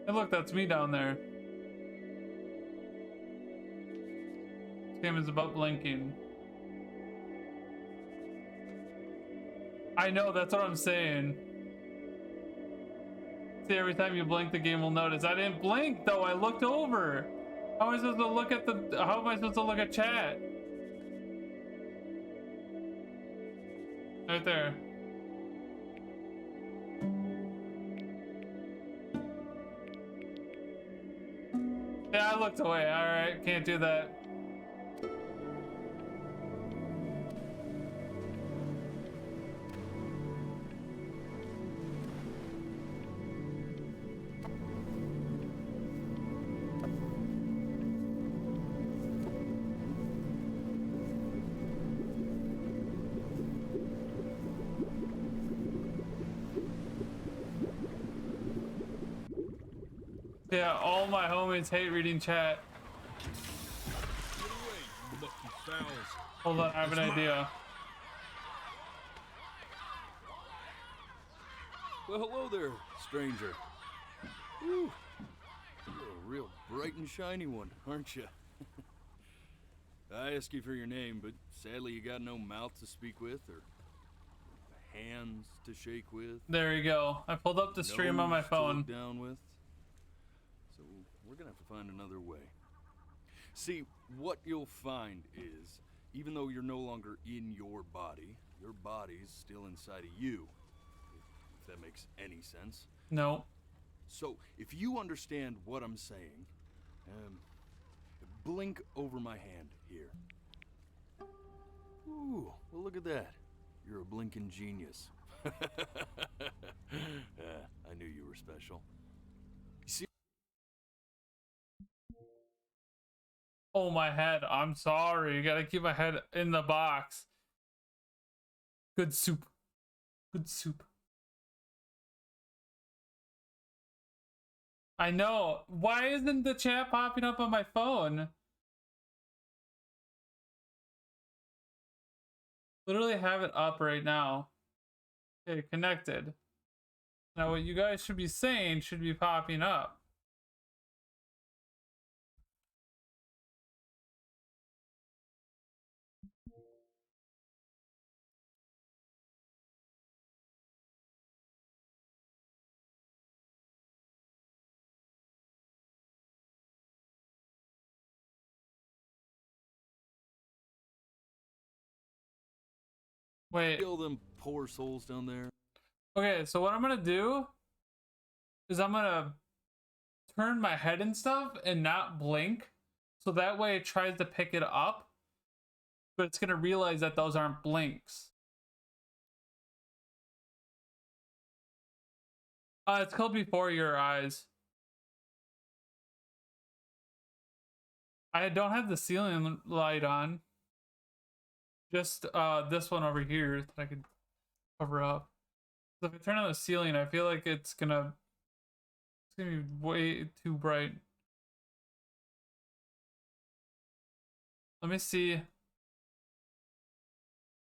Hey, look, that's me down there. This game is about blinking. I know, that's what I'm saying. See, every time you blink, the game will notice. I didn't blink, though. I looked over. How am I supposed to look at how am I supposed to look at chat? Right there. Yeah, I looked away. Alright, can't do that. Yeah, all my homies hate reading chat. Get away, you lucky fowls. Hold on, I have an idea. Well, hello there, stranger. Whew. You're a real bright and shiny one, aren't you? I asked you for your name, but sadly you got no mouth to speak with or hands to shake with. There you go. I pulled up the stream on my Nose to phone. look down with. So we're gonna have to find another way. See, what you'll find is, even though you're no longer in your body's still inside of you. If that makes any sense. No. So, if you understand what I'm saying, blink over my hand here. Ooh, well look at that. You're a blinking genius. I knew you were special. See? Oh, my head. I'm sorry. You gotta keep my head in the box. Good soup. Good soup. I know. Why isn't the chat popping up on my phone? Literally have it up right now. Okay, connected. Now what you guys should be saying should be popping up. Wait. Kill them poor souls down there. Okay, so what I'm gonna do is I'm gonna turn my head and stuff and not blink. So that way it tries to pick it up. But it's gonna realize that those aren't blinks. It's called Before Your Eyes. I don't have the ceiling light on. Just this one over here that I could cover up. So if I turn on the ceiling, I feel like it's gonna be way too bright. Let me see.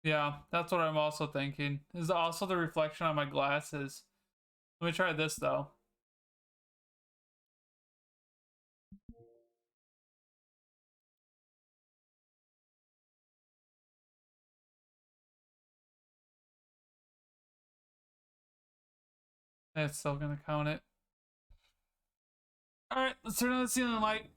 Yeah, that's what I'm also thinking. This is also the reflection on my glasses. Let me try this though. That's still gonna count it. Alright, let's turn on the ceiling light.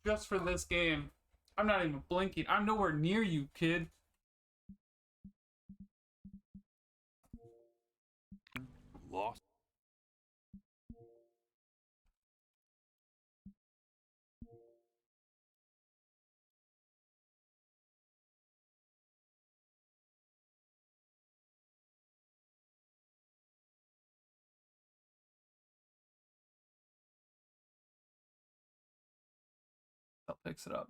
Just for this game. I'm not even blinking. I'm nowhere near you, kid. Lost. That picks it up.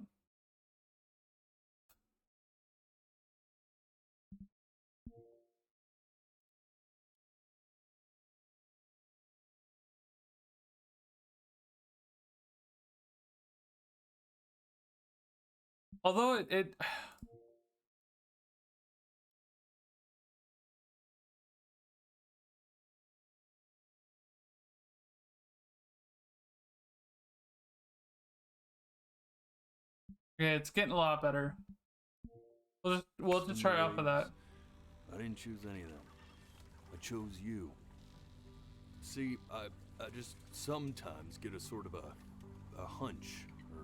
Although it Okay, it's getting a lot better. We'll just try off of that. I didn't choose any of them. I chose you. See, I just sometimes get a sort of a hunch, or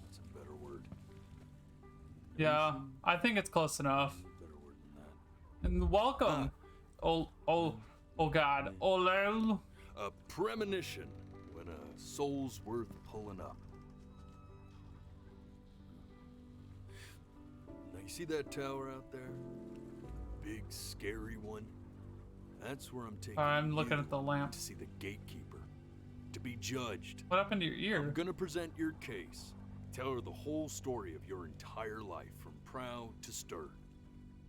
what's a better word? Yeah, I think it's close enough. Better word than that. And welcome. Oh God. Olel. A premonition when a soul's worth pulling up. Now you see that tower out there? Big scary one? That's where I'm taking I'm looking you at the lamp. to see the gatekeeper. To be judged. What happened to your ear? I'm gonna present your case. Tell her the whole story of your entire life, from prow to stern.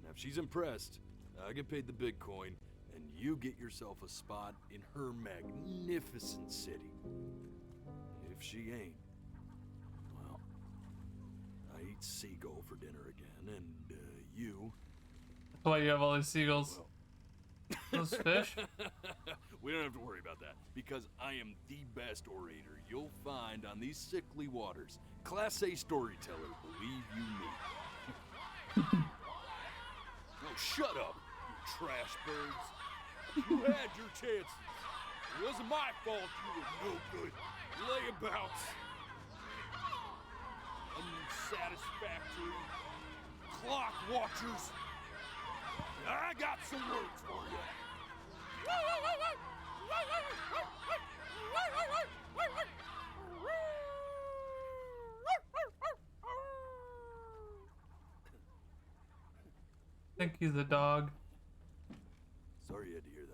Now, if she's impressed, I get paid the big coin, and you get yourself a spot in her magnificent city. If she ain't, well, I eat seagull for dinner again, and you. That's why you have all these seagulls. Well, Those fish? we don't have to worry about that, because I am the best orator you'll find on these sickly waters. Class A storyteller, believe you me. Oh, shut up, you trash birds. You had your chances. It wasn't my fault you were no good. Layabouts. Unsatisfactory. Clock watchers. I got some words for you. I think he's a dog. Sorry you had to hear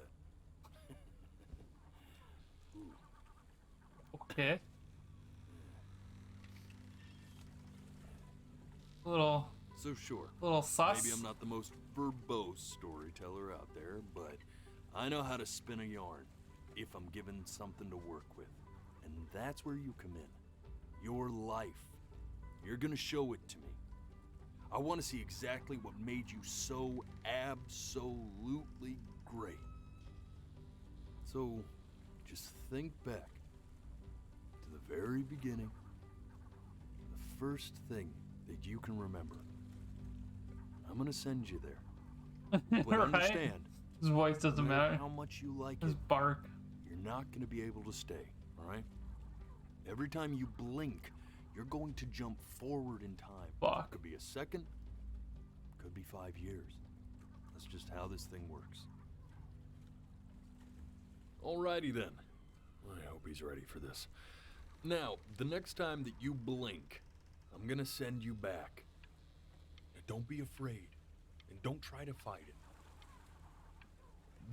that. Okay. So sure, Little sus. maybe I'm not the most verbose storyteller out there, but I know how to spin a yarn if I'm given something to work with. And that's where you come in. Your life. You're gonna show it to me. I want to see exactly what made you so absolutely great. So, just think back to the very beginning. The first thing that you can remember. I'm gonna send you there. But Right? understand, His voice doesn't no matter matter. how much you like His it, bark. you're not gonna be able to stay, alright? Every time you blink, you're going to jump forward in time. Fuck. Could be a second, could be 5 years. That's just how this thing works. Alrighty then. I hope he's ready for this. Now, the next time that you blink, I'm gonna send you back. Now, don't be afraid, and don't try to fight it.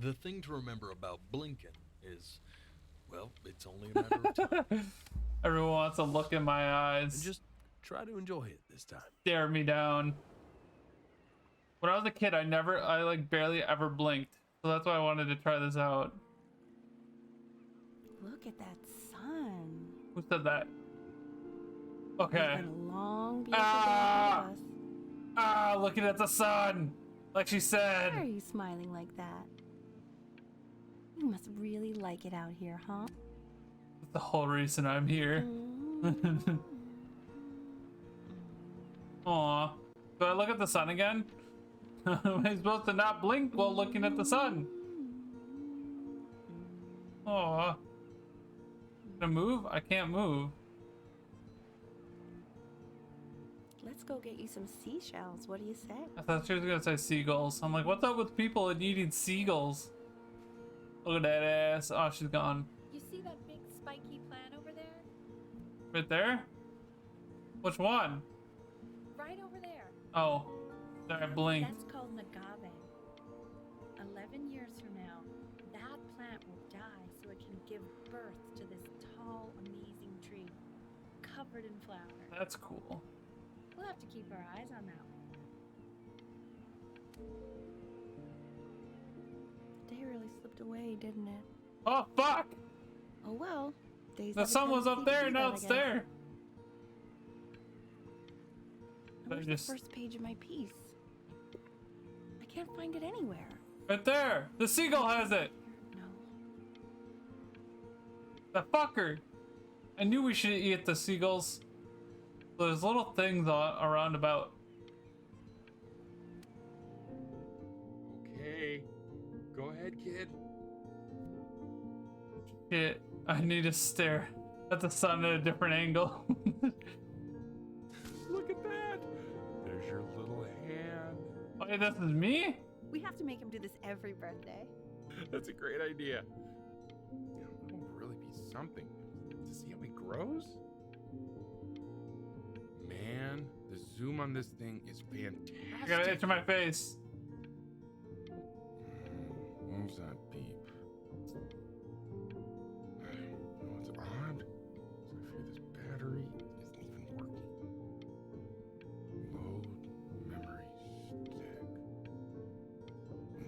The thing to remember about blinking is, well, it's only a matter of time. Everyone wants to look in my And eyes. just try to enjoy it this time. Stare me down. When I was a kid, I like barely ever blinked. So that's why I wanted to try this out. Look at that sun. Who said that? We've Okay. got a long, beautiful day Ah! ahead of us. Ah, looking at the sun. Like she Why are said. you smiling like that? You must really like it out here, huh? That's the whole reason I'm here. Mm. Aw. Do I look at the sun again? Am I supposed to not blink while looking at the sun? Aw. Can I move? I can't move. Let's go get you some seashells. What do you say? I thought she was gonna say seagulls. I'm like, what's up with people and eating seagulls? Look at that ass. Oh, she's gone. You see that big spiky plant over there? Right there? Which one? Right over there. Oh. Sorry, I blinked. That's called agave. 11 years from now, that plant will die so it can give birth to this tall, amazing tree, covered in flowers. That's cool. We'll have to keep our eyes on that one. The day really slipped away, didn't it? Oh, fuck! Oh well. Days The have a sun was tendency up to there, do now that, it's I guess. there. Where's just- the first page of my piece? I can't find it anywhere. Right there. The seagull has it. No. The fucker. I knew we should eat the seagulls. So there's little things around about. Okay. Go ahead, kid. Shit, I need to stare at the sun at a different angle. Look at that. There's your little hand. Wait, this is me? We have to make him do this every birthday. That's a great idea. That will really be something to see how he grows. Man, the zoom on this thing is fantastic. I got an itch in my face. What was that beep? Oh, it's odd. So I fear this battery isn't even working. Load memory stick.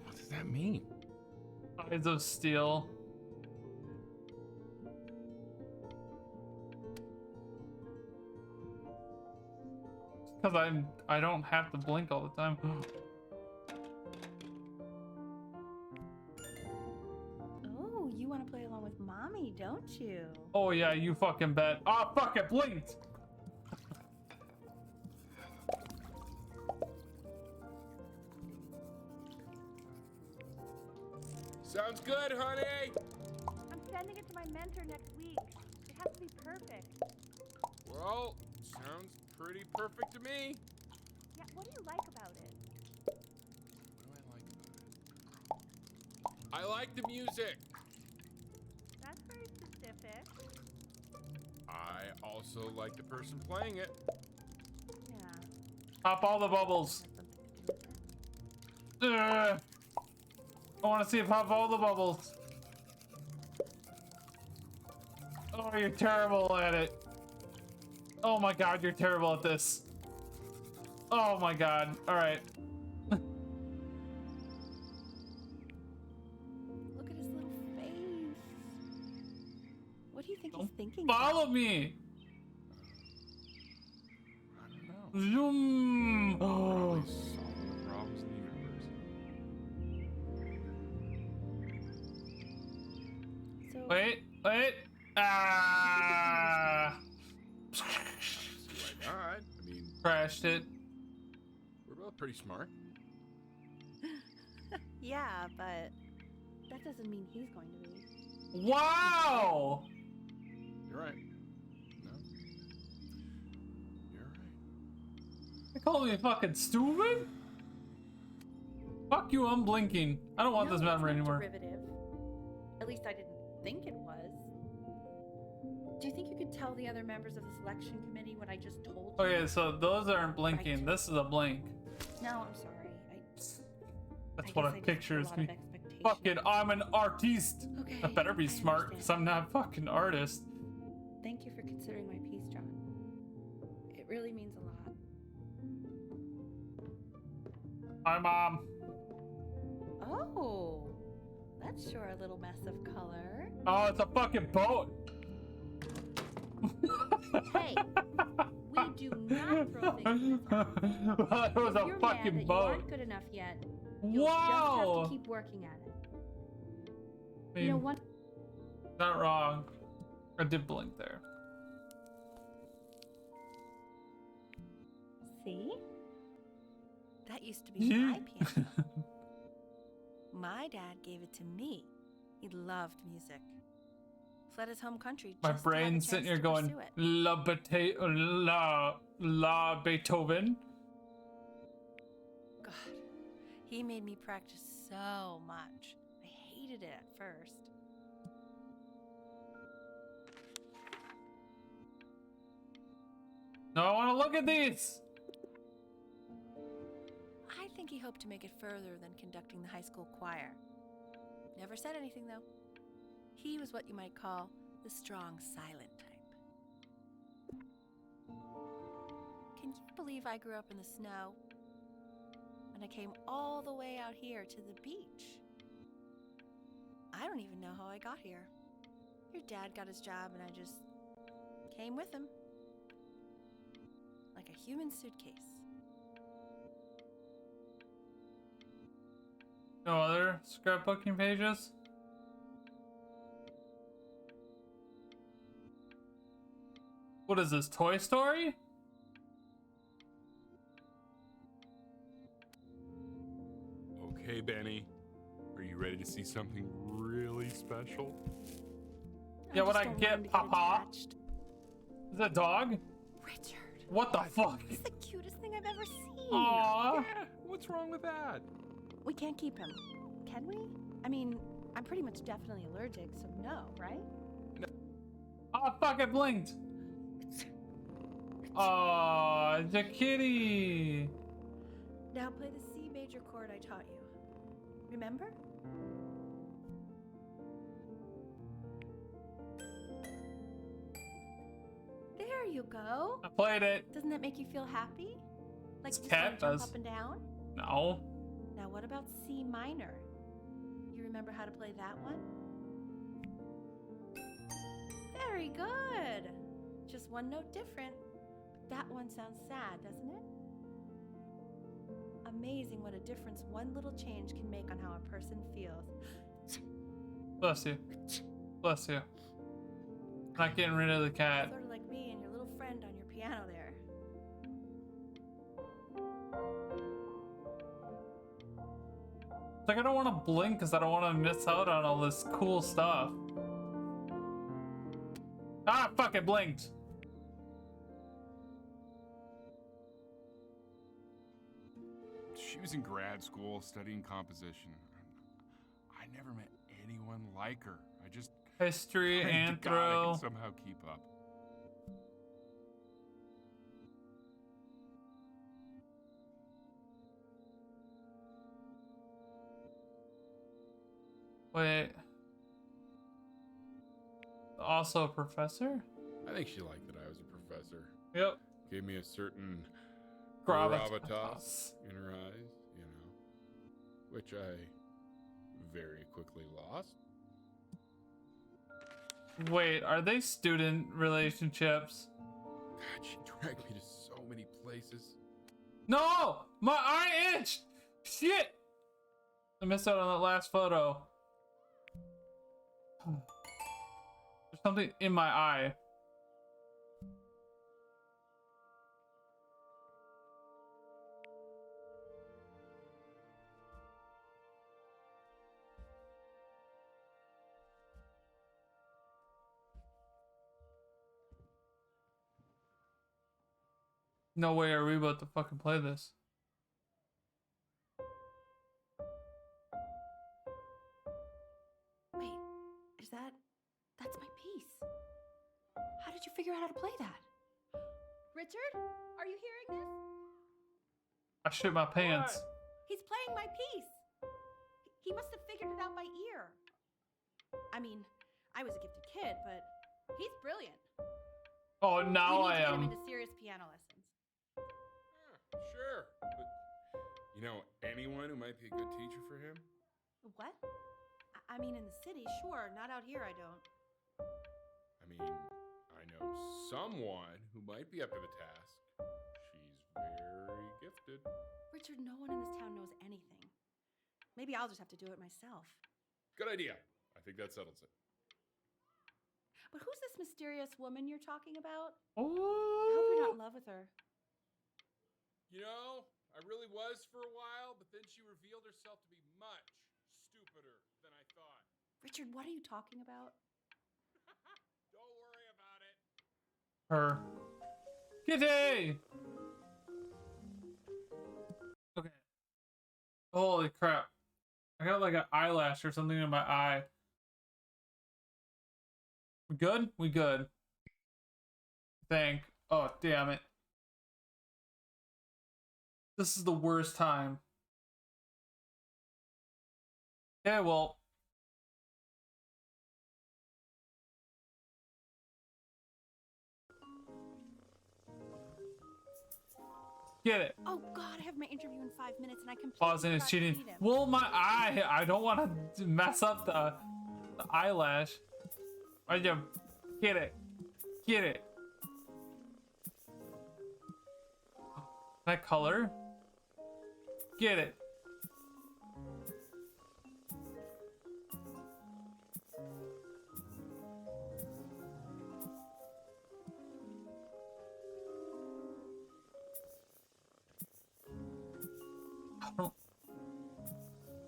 What does that mean? Eyes of steel. Because I don't have to blink all the time. Oh, you want to play along with mommy, don't you? Oh yeah, you fucking bet. Oh fuck, it blinked. Sounds good, honey. I'm sending it to my mentor next week. It has to be perfect. Well, sounds pretty perfect to me. Yeah, what do you like about it? What do I like about it? I like the music. That's very specific. I also like the person playing it. Yeah. Pop all the bubbles. That's something to do with it. I want to see it pop all the bubbles. Oh, you're terrible at it. Oh my god, you're terrible at this. Oh my god. Alright. Look at his little face. What do you think Don't he's thinking Follow about? me. I don't know. Zoom. Probably Oh. solving the problems in the universe. So, Wait. Ah. See why not? I mean, Crashed it. we're both pretty smart. yeah, but that doesn't mean he's going to be. Wow. You're right. No. You're right. You call me fucking stupid? Fuck you, I'm blinking. I don't want No, this it's memory not anymore. Derivative. At least I didn't think it was. Do you think you could tell the other members of the selection committee what I just told you? Okay, so those aren't blinking. Right. This is a blink. No, I'm sorry. That's I what guess a I just picture put is a lot me. of expectation. Fucking, I'm an artiste. Okay. I better be I smart, because understand. I'm not a fucking artist. Thank you for considering my piece, John. It really means a lot. Hi, Mom. Oh, that's sure a little mess of color. Oh, it's a fucking boat. Hey, we do not throw things in this house. Well, it was If a you're mad fucking that you boat. aren't good enough yet, you'll just have Wow. to keep working at it. I You know mean, what? not wrong. I did blink there. See? That used to be my piano. My dad gave it to me. He loved music. Fled his home country My just to have a brain's sitting chance here to going, pursue it. La Beethoven. God, he made me practice so much. I hated it at first. No, I want to look at these. I think he hoped to make it further than conducting the high school choir. Never said anything, though. He was what you might call the strong, silent type. Can you believe I grew up in the snow? And I came all the way out here to the beach. I don't even know how I got here. Your dad got his job and I just came with him. Like a human suitcase. No other scrapbooking pages? What is this, Toy Story? Hey, Benny. Are you ready to see something really special? Yeah, what just I don't want get, him to get Papa? attached. Is that a dog? Richard, What the fuck? he's the cutest thing I've ever seen. Aww. Yeah, what's wrong with that? We can't keep him, can we? I mean, I'm pretty much definitely allergic, so no, right? Oh, fuck, it blinked. Oh, the kitty. Now play the C major chord I taught you. Remember? There you go. I played it. Doesn't that make you feel happy? Like This you just cat want to jump does. up and down? No. Now what about C minor? You remember how to play that one? Very good. Just one note different. But that one sounds sad, doesn't it? Amazing what a difference one little change can make on how a person feels. Bless you. Bless you. Not getting rid of the cat. Sort of like me and your little friend on your piano there. It's like I don't want to blink because I don't want to miss out on all this cool stuff. Ah, fuck, it blinked. She was in grad school studying composition. I never met anyone like her. I just History, pray to God I anthro. can somehow keep up. Wait. Also a professor? I think she liked that I was a professor. Yep. Gave me a certain Gravitas. gravitas in her eyes, you know, which I very quickly lost. Wait, are they student relationships? God, she dragged me to so many places. No! My eye itched! Shit! I missed out on that last photo. There's something in my eye. No way are we about to fucking play this. Wait, that's my piece. How did you figure out how to play that? Richard, are you hearing this? I shit my pants. He's playing my piece. He must have figured it out by ear. I mean, I was a gifted kid, but he's brilliant. Oh, now we need I to get him am. into serious piano lessons. Sure, but you know anyone who might be a good teacher for him? What? I mean, in the city, sure. Not out here, I don't. I mean, I know someone who might be up to the task. She's very gifted. Richard, no one in this town knows anything. Maybe I'll just have to do it myself. Good idea. I think that settles it. But who's this mysterious woman you're talking about? Oh. I hope you're not in love with her. You know, I really was for a while, but then she revealed herself to be much stupider than I thought. Richard, what are you talking about? Don't worry about it. Her. Kitty! Okay. Holy crap. I got like an eyelash or something in my eye. We good? We good. Oh, damn it. This is the worst time. Okay, well. Get it. Oh God, I have my interview in 5 minutes and I completely Pausing is forgot to cheating. feed him. Well, my eye. I don't want to mess up the eyelash. I just get it. Get it. That color. Get it.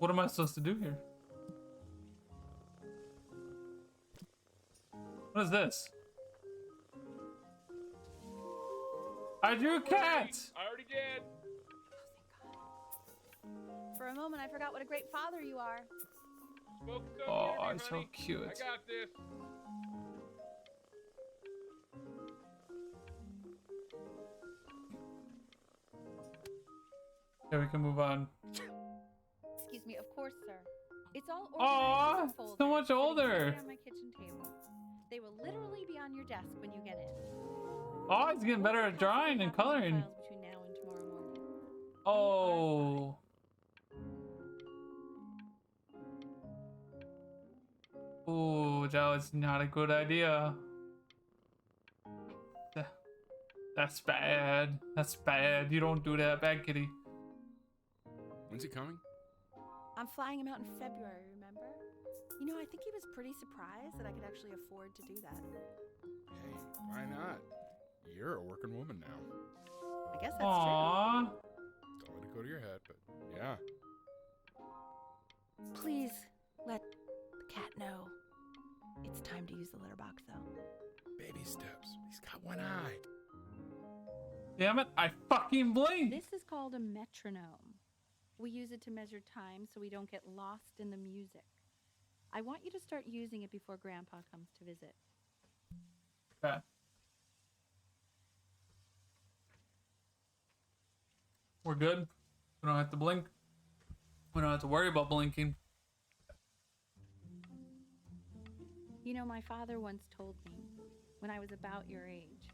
What am I supposed to do here? What is this? I drew a cat! I already did. For a moment, I forgot what a great father you are. Smoke some Oh, near me, it's so honey. cute. I got this. Okay, we can move on. Excuse me, of course, sir. It's all Aw, organized in so folders, much sitting older. right on my kitchen table. They will literally be on your desk when you get in. Oh, he's getting better at drawing and coloring. Files between now and tomorrow morning. Oh. Oh, that was not a good idea. That's bad. That's bad. You don't do that, bad kitty. When's he coming? I'm flying him out in February, remember? You know, I think he was pretty surprised that I could actually afford to do that. Hey, why not? You're a working woman now. I guess that's Aww. Don't let it go to your head, but yeah. true. Please let the cat know. It's time to use the litter box, though. Baby steps. He's got one eye. Damn it, I fucking blinked. This is called a metronome. We use it to measure time so we don't get lost in the music. I want you to start using it before Grandpa comes to visit. Okay. We're good. We don't have to blink. We don't have to worry about blinking. You know, my father once told me, when I was about your age,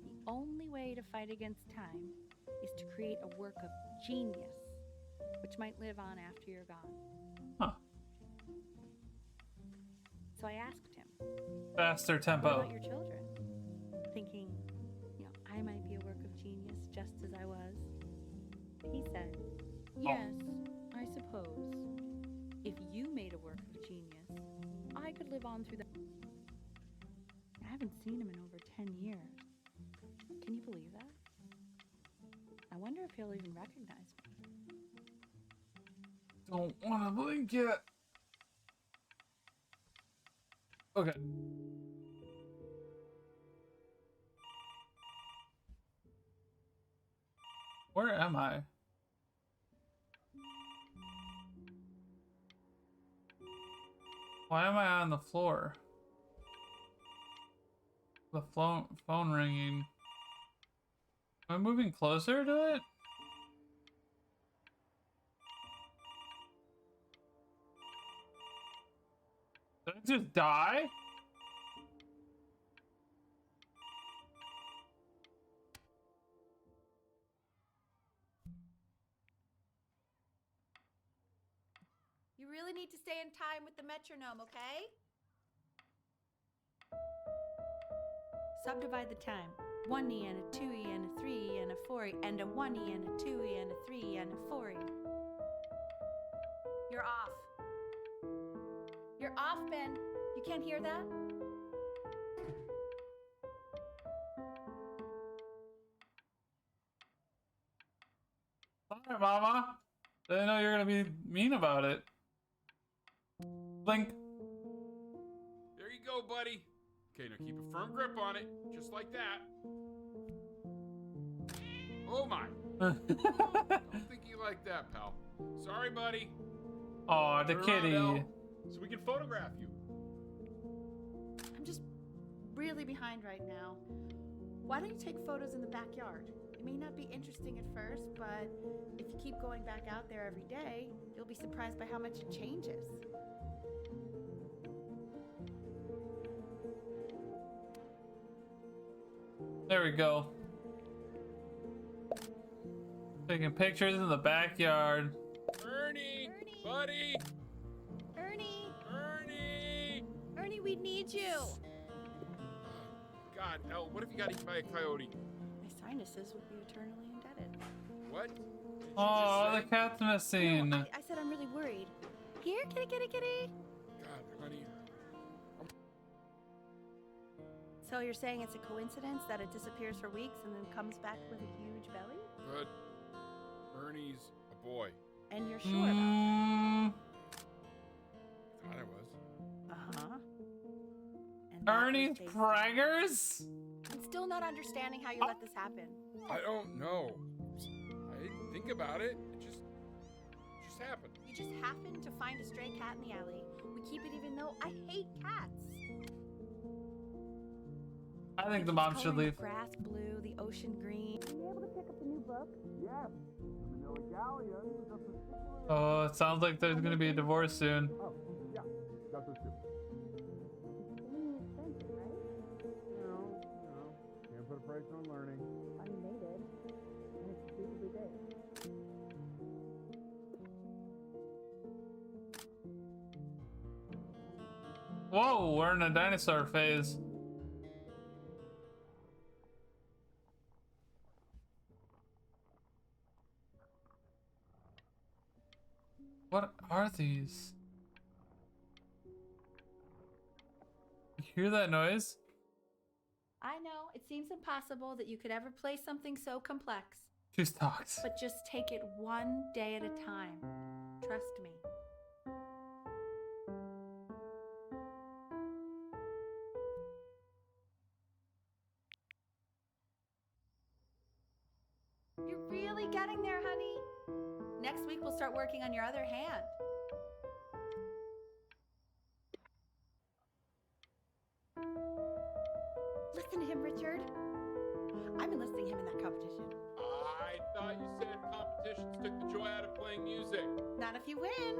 the only way to fight against time is to create a work of genius, which might live on after you're gone. Huh. So I asked him, Faster what tempo. about your children? Thinking, you know, I might be a work of genius just as I was. He said, yes, I suppose. If you made a work of genius, I could live on through the... I haven't seen him in over 10 years. Can you believe that? I wonder if he'll even recognize me. Don't want to blink yet. Okay. Where am I? Why am I on the floor? The phone ringing. Am I moving closer to it? Did I just die? You really need to stay in time with the metronome, okay? Subdivide the time. 1E and a 2E and a 3E and a 4E and a 1E and a 2E and a 3E and a 4E. You're off. You're off, Ben. You can't hear that? Sorry, Mama. Didn't know you were gonna be mean about it. Blink. There you go, buddy. Okay, now keep a firm grip on it, just like that. Oh my. Don't think you like that, pal. Sorry, buddy. Oh, the Turn around, kitty. Elle, so we can photograph you. I'm just really behind right now. Why don't you take photos in the backyard? It may not be interesting at first, but if you keep going back out there every day, you'll be surprised by how much it changes. There we go. Taking pictures in the backyard. Ernie, Ernie! buddy, Ernie! Ernie. Ernie, we need you! God, Elle, what if you got eaten by a coyote? My sinuses would be eternally indebted. What? Did you Oh, the just say? cat's missing. No, I said I'm really worried. Here, kitty, kitty, kitty! God, honey. So you're saying it's a coincidence that it disappears for weeks and then comes back with a huge belly? But Ernie's a boy. And you're sure about that? Ernie was based. Braggers? I'm still not understanding how you let this happen. I don't know. I didn't think about it. It just happened. You just happened to find a stray cat in the alley. We keep it even though I hate cats. I think the Keeps mom should coloring leave. The grass blue, the ocean green. Were you able to pick up the new book? Yes, Manila Galleon was a particular. Oh, it sounds like there's gonna be a divorce soon. Oh, yeah, got those two. Expensive, right? You know, can't put a price on learning. I mean, they did. And it's stupidly big. Whoa, we're in a dinosaur phase. What are these? You hear that noise? I know, it seems impossible that you could ever play something so complex. She talks. But just take it one day at a time. Trust me. You're really getting there, honey. Next week we'll start working on your other hand. Listen to him, Richard. I'm enlisting him in that competition. I thought you said competitions took the joy out of playing music. Not if you win.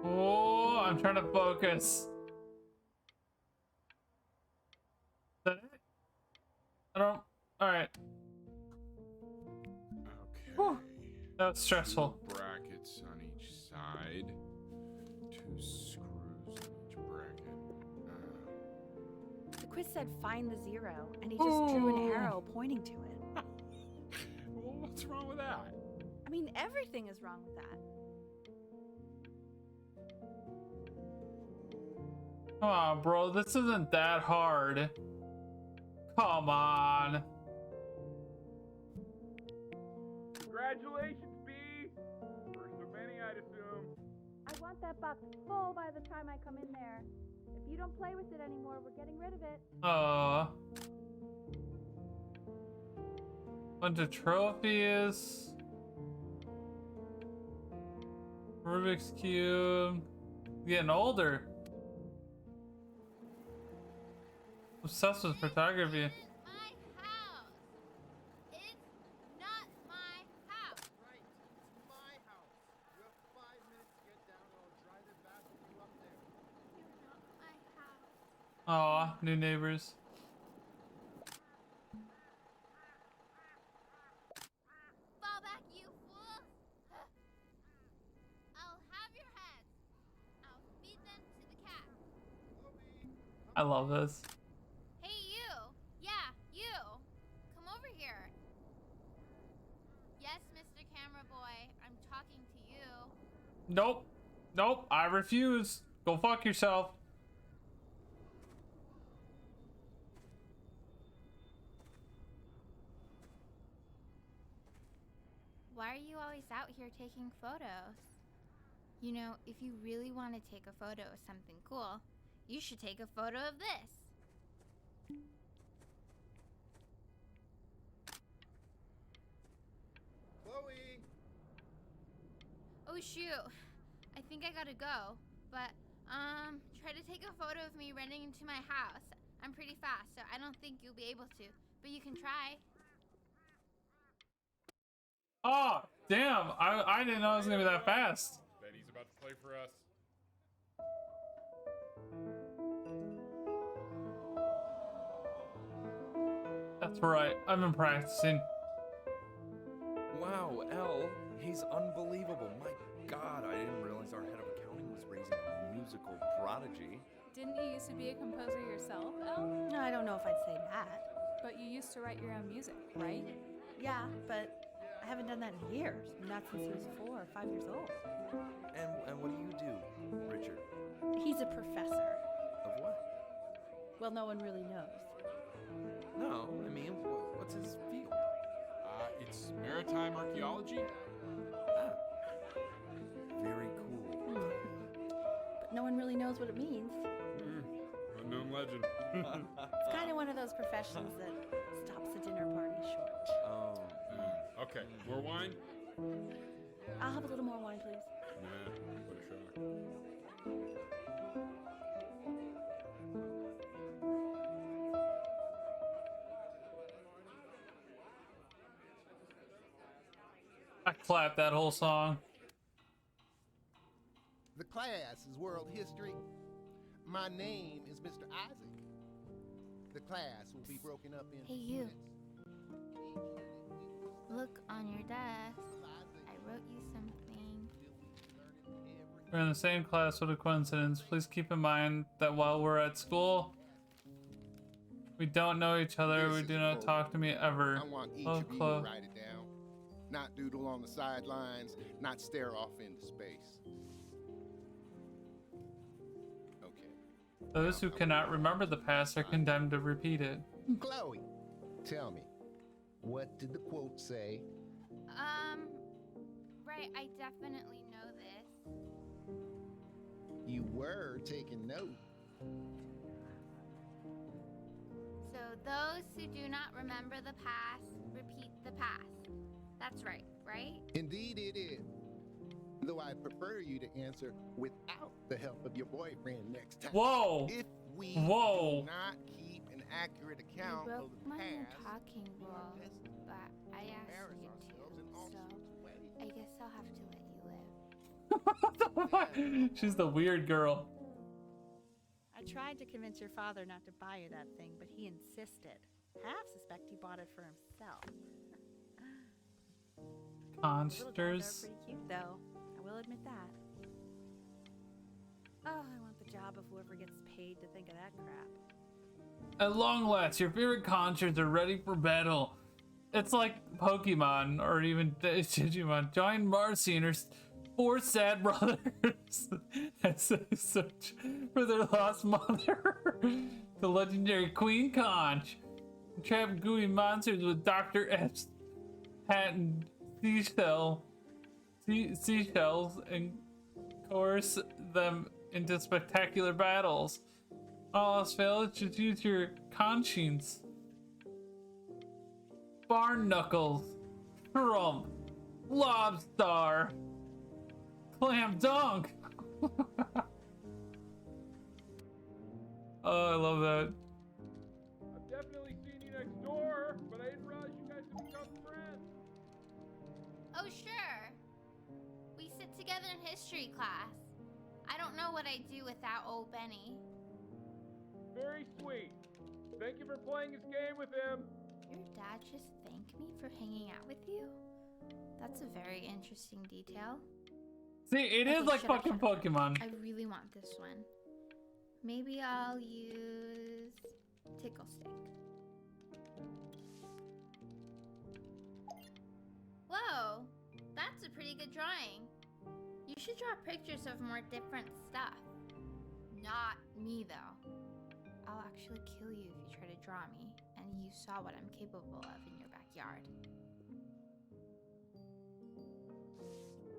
Oh, I'm trying to focus. Is that it? I don't. Alright. Okay. That was stressful. Brackets on each side. 2 screws on each bracket. The quiz said find the zero, and he just drew an arrow pointing to it. Well, what's wrong with that? I mean, everything is wrong with that. Come on, bro. This isn't that hard. Come on. Congratulations, B. First of many, I'd assume. I want that box full by the time I come in there. If you don't play with it anymore, we're getting rid of it. Bunch of trophies. Rubik's Cube. Getting older. Obsessed with photography. This isn't my house. It's not my house. Right, it's my house. You have 5 minutes to get down and I'll drive it back with you up there. You're not my house. Aw, new neighbors. Fall back, you fool. I'll have your heads. I'll feed them to the cat. I love this. Hey, you. Yeah, you. Come over here. Yes, Mr. Camera Boy. I'm talking to you. Nope. Nope. I refuse. Go fuck yourself. Why are you always out here taking photos? You know, if you really want to take a photo of something cool, you should take a photo of this. Chloe! Oh shoot. I think I gotta go. But, try to take a photo of me running into my house. I'm pretty fast, so I don't think you'll be able to. But you can try. Oh, damn. I didn't know it was gonna be that fast. Bet he's about to play for us. That's right. I've been practicing. Wow, Elle, he's unbelievable. My God, I didn't realize our head of accounting was raising a musical prodigy. Didn't you used to be a composer yourself, Elle? No, I don't know if I'd say that. But you used to write your own music, right? Yeah, but I haven't done that in years. Not since he was 4 or 5 years old. And what do you do, Richard? He's a professor. Of what? Well, no one really knows. No, I mean, what's his field? It's maritime archaeology. Very cool. But no one really knows what it means. Unknown legend. It's kind of one of those professions that stops a dinner party short. Oh. Okay, more wine? I'll have a little more wine, please. Nah, what a shock. I clapped that whole song. The class is world history. My name is Mr. Isaac. The class will be broken up into Hey, you. units. Look on your desk. I wrote you something. We're in the same class. What a coincidence. Please keep in mind that while we're at school, we don't know each other. This We is do a not quote. talk to me ever. I want each Oh, of you to Chloe. write it down. Not doodle on the sidelines, not stare off into space. Okay. Those who cannot remember the past are condemned to repeat it. Chloe, tell me, what did the quote say? Right, I definitely know this. You were taking note. So those who do not remember the past, repeat the past. That's right, right? Indeed it is. Though I prefer you to answer without the help of your boyfriend next time. Whoa! If we Whoa! do not keep an accurate You account broke of the my past, talking we are rule, destined but I to asked embarrass you ourselves in to, all so sorts of ways. I guess I'll have to let you live. What the fuck? She's the weird girl. I tried to convince your father not to buy you that thing, but he insisted. Half suspect he bought it for himself. The little guys are Monsters. pretty cute, though. I will admit that. Oh, I want the job of whoever gets paid to think of that crap. At long last, your favorite concerts are ready for battle. It's like Pokemon or even Digimon. Join Marcy and her four sad brothers as they search for their lost mother. The legendary Queen Conch. Trap gooey monsters with Dr. F's hat and seashells and coerce them into spectacular battles. All else fails, just use your conscience. Barn Knuckles, Trump, Lobstar, Clam Dunk. Oh, I love that. I've definitely seen you next door, but I didn't realize you guys had become friends. Oh, sure. We sit together in history class. I don't know what I'd do without old Benny. Very sweet. Thank you for playing this game with him. Your dad just thanked me for hanging out with you? That's a very interesting detail. See, it is Okay, like shut up, fucking shut up. Pokemon. I really want this one. Maybe I'll use Tickle Stick. Whoa, that's a pretty good drawing. You should draw pictures of more different stuff. Not me, though. I'll actually kill you if you try to draw me, and you saw what I'm capable of in your backyard.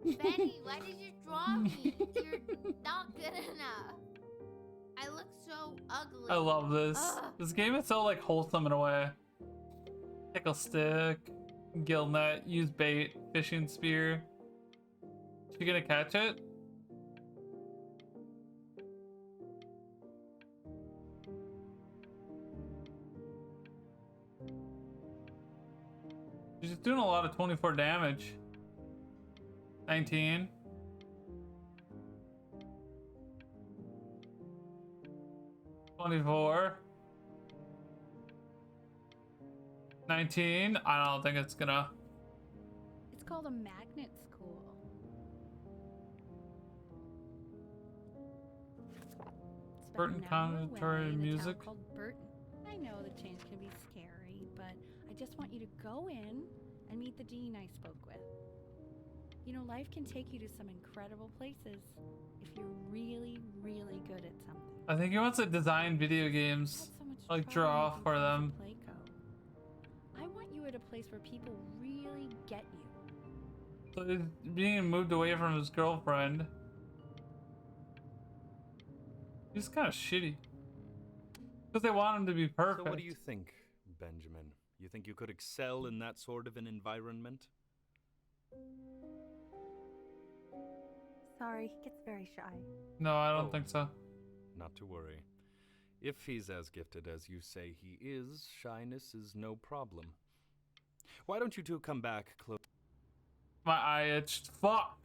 Benny, why did you draw me? You're not good enough. I look so ugly. I love this. Ugh. This game is so like wholesome in a way. Tickle stick, gill net, use bait, fishing spear. She gonna catch it? She's doing a lot of 24 damage. 19. $24. 19. I don't think it's gonna. It's called a magnet school. It's about Burton an hour Conservatory away in a town Music. called Burton. I know the change can be scary, but I just want you to go in and meet the dean I spoke with. You know, life can take you to some incredible places if you're really, really good at something. I think he wants to design video I've games, had so much like trouble draw making for friends them. at Playco. I want you at a place where people really get you. So he's being moved away from his girlfriend. He's kind of shitty. Because they want him to be perfect. So what do you think, Benjamin? You think you could excel in that sort of an environment? Sorry, he gets very shy. No, I don't think so. Not to worry. If he's as gifted as you say he is, shyness is no problem. Why don't you two come back close? My eye itched. Fuck!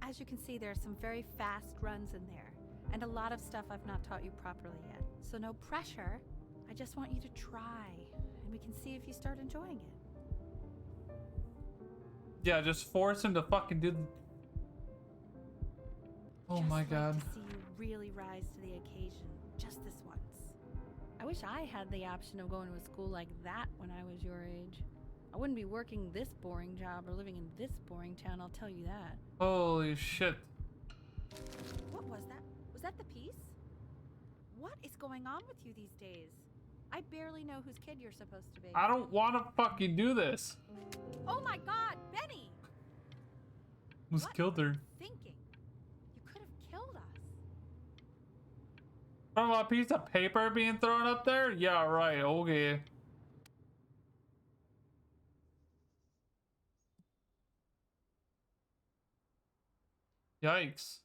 As you can see, there are some very fast runs in there, and a lot of stuff I've not taught you properly yet. So no pressure. I just want you to try, and we can see if you start enjoying it. Yeah, just force him to fucking do the... Oh Just my like god. to see you really rise to the occasion, just this once. I wish I had the option of going to a school like that when I was your age. I wouldn't be working this boring job or living in this boring town, I'll tell you that. Holy shit. What was that? Was that the piece? What is going on with you these days? I barely know whose kid you're supposed to be. I don't want to fucking do this. Oh my god, Benny! Who's What killed were her? you thinking? You could have killed us. From a piece of paper being thrown up there? Yeah, right, okay. Yikes.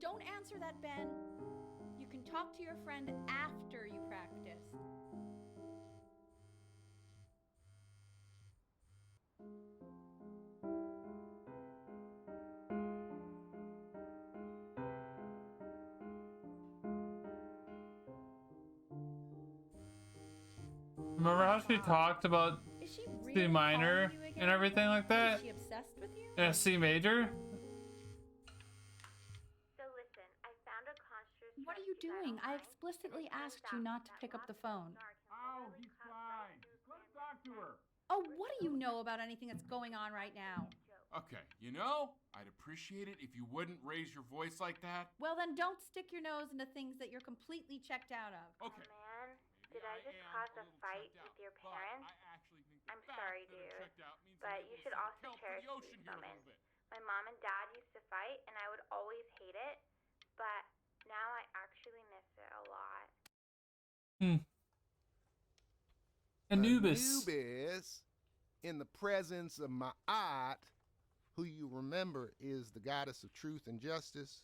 Don't answer that, Ben. You can talk to your friend after you practice. Remember how she talked about Is she C really minor calling you again? and everything like that? Is she obsessed with you? And a C major? So listen, I found a construct. What are you doing? I explicitly asked you not to pick up the phone. Oh, he's fine. Let him talk to her. Oh, what do you know about anything that's going on right now? Okay, you know, I'd appreciate it if you wouldn't raise your voice like that. Well, then don't stick your nose into things that you're completely checked out of. Okay. Man, did Maybe I just am cause a a little fight checked out, with your but parents? I actually think the I'm fact sorry, that I'm dude, checked out means but I'm you able should to also account for cherish the ocean these here a little moments. bit. My mom and dad used to fight, and I would always hate it, but now I actually miss it a lot. Anubis. Anubis, in the presence of Ma'at, who you remember is the goddess of truth and justice,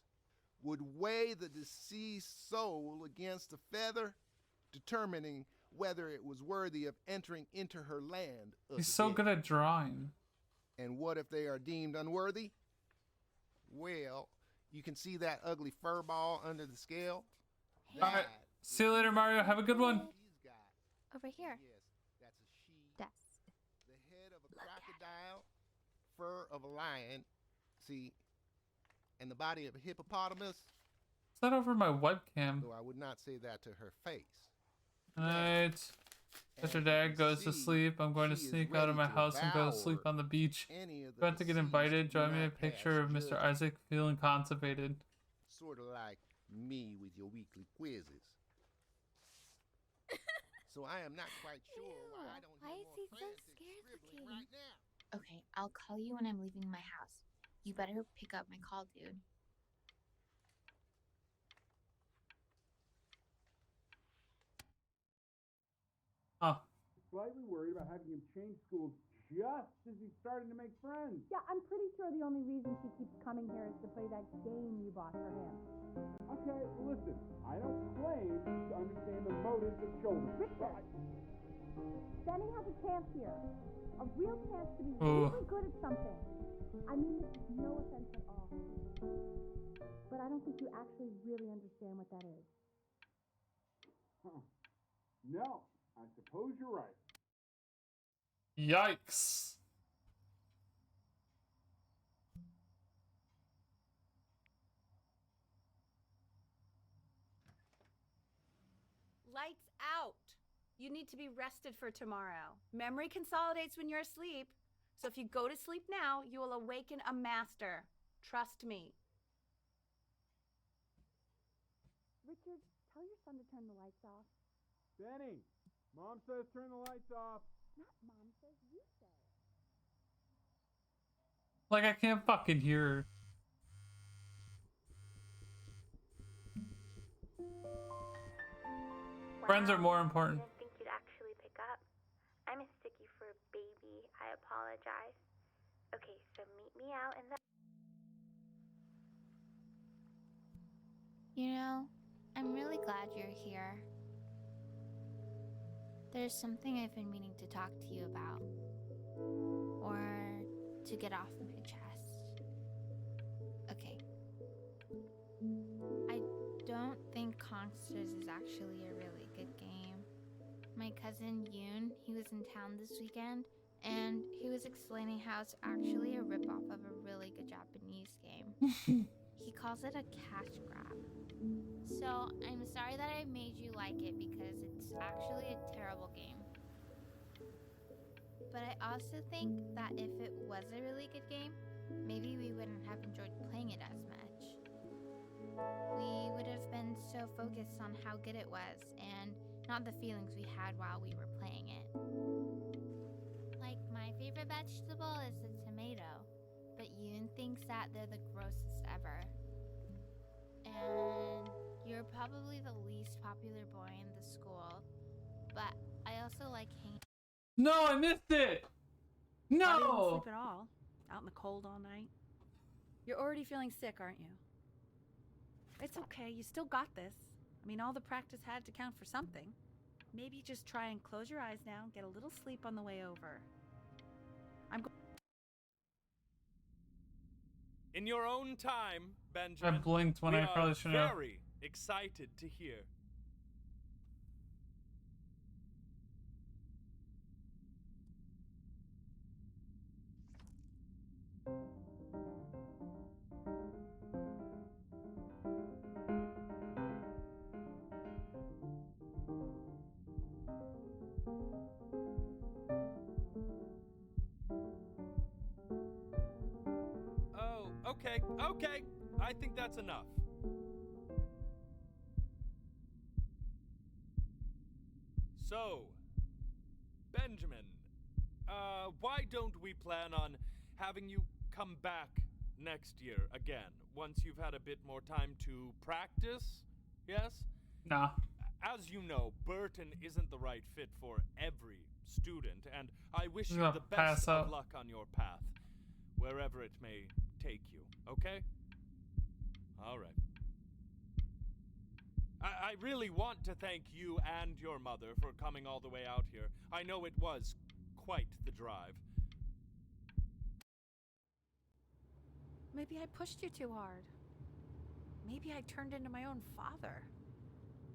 would weigh the deceased soul against a feather, determining whether it was worthy of entering into her land of He's the so dead. good at drawing. And what if they are deemed unworthy? Well, you can see that ugly fur ball under the scale. Alright, see you later, Mario. Have a good one. He's got, Over here. yes, that's a she. Desk. The head of a crocodile, fur of a lion, see, and the body of a hippopotamus, Is that over my webcam? though I would not say that to her face. Alright. After And Dad you can goes to see sleep, I'm going to she is sneak out of my ready to house and go to sleep devour on the beach. any of the Going to get deceased invited. who do Draw me a not picture pass of Mr. judgment. Isaac feeling constipated. Sort of like me with your weekly quizzes. So I am not quite sure why I don't Why hear is more he so frantic scared scribbling looking? right now. Okay, I'll call you when I'm leaving my house. You better pick up my call, dude. Oh. Slightly worried about having him change schools just as he's starting to make friends. Yeah, I'm pretty sure the only reason she keeps coming here is to play that game you bought for him. Okay, listen, I don't claim to understand the motives of children. Richard, Benny has a chance here. A real chance to be Ooh. really good at something. I mean this is no offense at all. But I don't think you actually really understand what that is. Huh. No, I suppose you're right. Yikes. Lights out. You need to be rested for tomorrow. Memory consolidates when you're asleep. So if you go to sleep now, you will awaken a master. Trust me. Richard, tell your son to turn the lights off. Benny, Mom says turn the lights off. Not Mom says, you say. Like, I can't fucking hear her. Friends are more important. I didn't think you'd actually pick up. I mistook you for a baby. I apologize. Okay, so meet me out in the... You know, I'm really glad you're here. There's something I've been meaning to talk to you about. Or to get off my chest. Okay. I don't think Kongsters is actually a really good game. My cousin Yoon, he was in town this weekend, and he was explaining how it's actually a ripoff of a really good Japanese game. He calls it a cash grab. So, I'm sorry that I made you like it because it's actually a terrible game. But I also think that if it was a really good game, maybe we wouldn't have enjoyed playing it as much. We would have been so focused on how good it was and not the feelings we had while we were playing it. Like, my favorite vegetable is the tomato, but Yoon thinks that they're the grossest ever. And you're probably the least popular boy in the school, but I also like hanging. No, I missed it! Why didn't you No! sleep at all? Out in the cold all night? You're already feeling sick, aren't you? It's okay, you still got this. I mean, all the practice had to count for something. Maybe just try and close your eyes now, get a little sleep on the way over. In your own time, Benjamin. I blinked when we I probably shouldn't are have. very excited to hear. Okay, I think that's enough. So, Benjamin, why don't we plan on having you come back next year again, once you've had a bit more time to practice? Yes? Nah. As you know, Burton isn't the right fit for every student, and I wish you Yeah, the pass best of out. luck on your path, wherever it may take you, okay? All right. I really want to thank you and your mother for coming all the way out here. I know it was quite the drive. Maybe I pushed you too hard. Maybe I turned into my own father.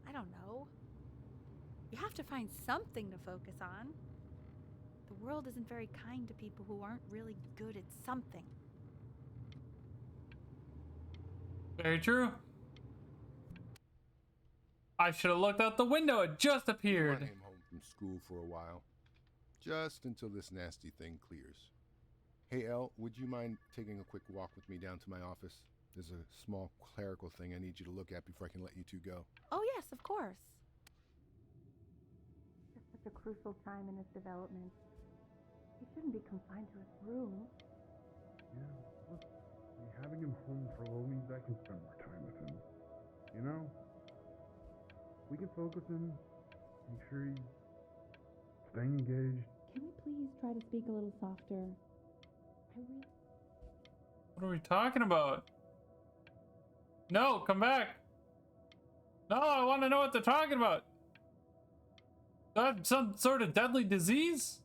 I don't know. You have to find something to focus on. The world isn't very kind to people who aren't really good at something. Very true. I should have looked out the window. It just appeared. I came home from school for a while, just until this nasty thing clears. Hey, Elle, would you mind taking a quick walk with me down to my office? There's a small clerical thing I need you to look at before I can let you two go. Oh, yes, of course. It's such a crucial time in his development. He shouldn't be confined to his room. Yeah, look, having him home for a little means I can spend more time with him. You know? We can focus him, make sure he's staying engaged. Can we please try to speak a little softer? What are we talking about? No, come back. No, I want to know what they're talking about. That's some sort of deadly disease?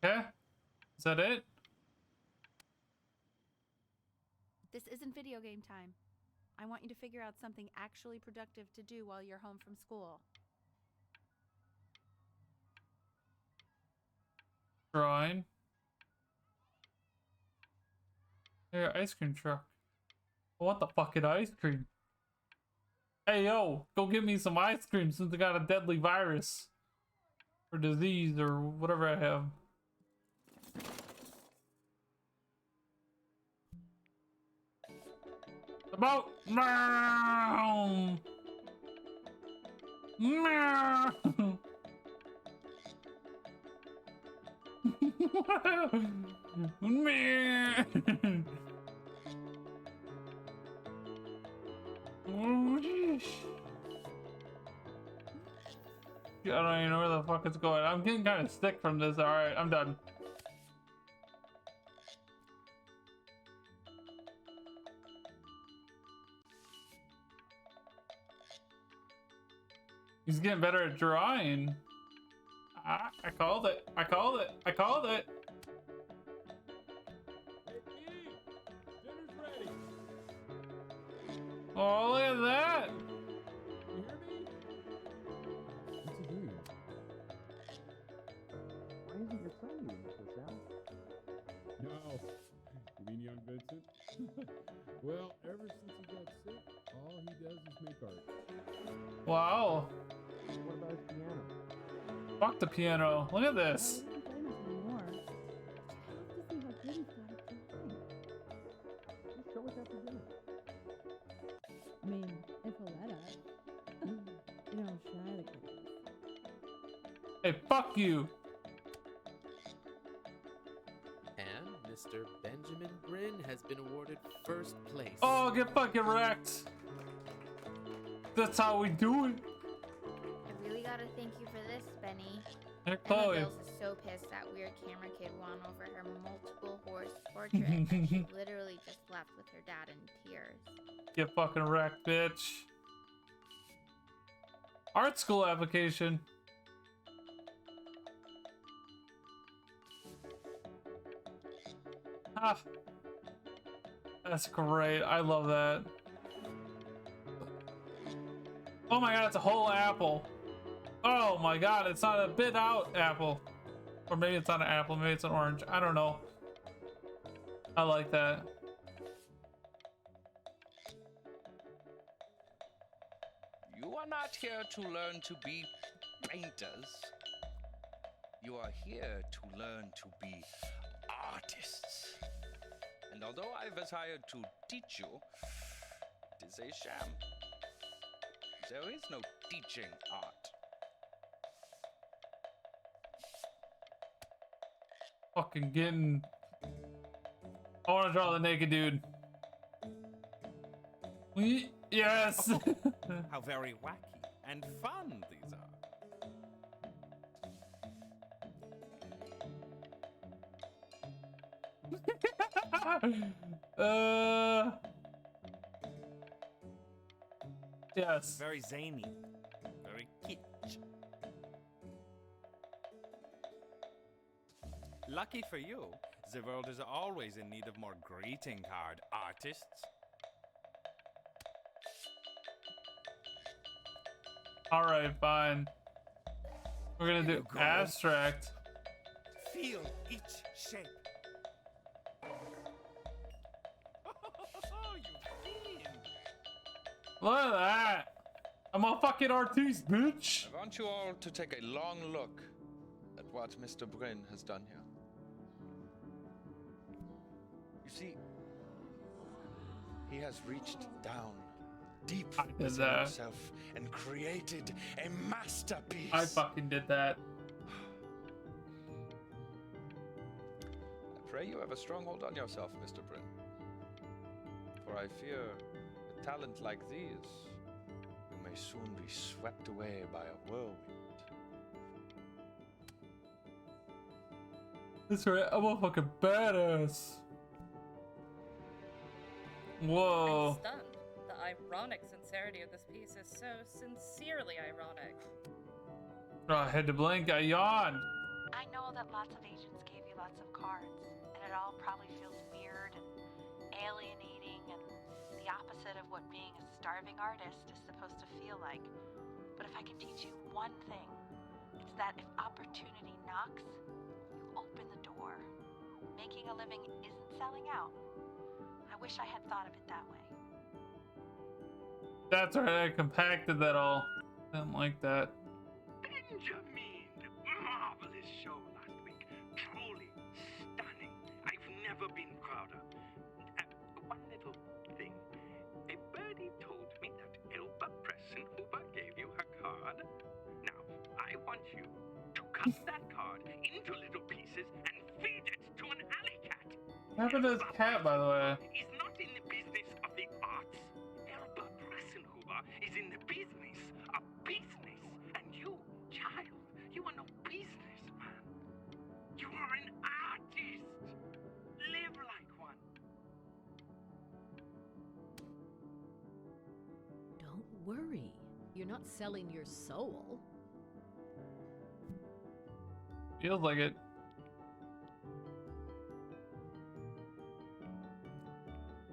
Okay. Is that it? This isn't video game time. I want you to figure out something actually productive to do while you're home from school. Drawing. Hey, ice cream truck. I want the fucking ice cream. Hey, yo, go get me some ice cream since I got a deadly virus. Or disease or whatever I have. About meow. Meow. Meow. I don't even know where the fuck it's going. I'm getting kind of sick from this. Alright, I'm done. He's getting better at drawing. I called it. I called it. I called it. Dinner's ready. Oh, look at that. You hear me? What's he doing? Why isn't your son doing this, Al? No. You mean young Vincent? Well, ever since he got sick, all he does is make art. Wow. What about his piano? Fuck the piano. Look at this. I wouldn't play much anymore. But you have to see how good he's got it drawing. Just show us after dinner. I mean, if he'll let us. You know how shy the kid is. Hey, fuck you. And Mr. Benjamin Bryn has been awarded first place. Oh, get fucking wrecked. That's how we do it. I really gotta thank you for this, Benny. Hey, Emma Chloe. Bills is so pissed that weird camera kid won over her multiple horse portrait that she literally just left with her dad in tears. Get fucking wrecked, bitch. Art school application. Ah. That's great. I love that. Oh my god, it's a whole apple. Oh my god, it's not a bit out apple. Or maybe it's not an apple, maybe it's an orange. I don't know. I like that. You are not here to learn to be painters. You are here to learn to be artists. And although I was hired to teach you, it is a sham. There is no teaching art. Fucking getting. I want to draw the naked dude. Yes. How very wacky and fun these are. Yes. Very zany. Very kitsch. Lucky for you, the world is always in need of more greeting card artists. Alright, fine. We're gonna do abstract. Feel each shape. Look at that. I'm a fucking artiste, bitch. I want you all to take a long look at what Mr. Bryn has done here. You see, he has reached down deep within himself and created a masterpiece. I fucking did that. I pray you have a strong hold on yourself, Mr. Bryn. For I fear a talent like these, you may soon be swept away by a whirlwind. That's right, I'm a fucking badass. Whoa. I'm stunned. The ironic sincerity of this piece is so sincerely ironic. Oh, I had to blink, I yawned. I know that lots of agents gave you lots of cards, and it all probably feels weird and alienating and the opposite of what being a starving artist is supposed to feel like. But if I can teach you one thing, it's that if opportunity knocks, you open the door. Making a living isn't selling out. I wish I had thought of it that way. That's right, I compacted that all. Didn't like that. Benjamin! Marvelous show last week. Truly stunning. I've never been prouder. One little thing. A birdie told me that Elba Pressenhuber gave you her card. Now, I want you to cut that card into little pieces and feed it to an alley cat. What happened to this cat, by the way? Is not in the business of the arts. Elba Pressenhuber is in the business of business. And you, child, you are no businessman. You are an artist. Live like one. Don't worry. You're not selling your soul. Feels like it.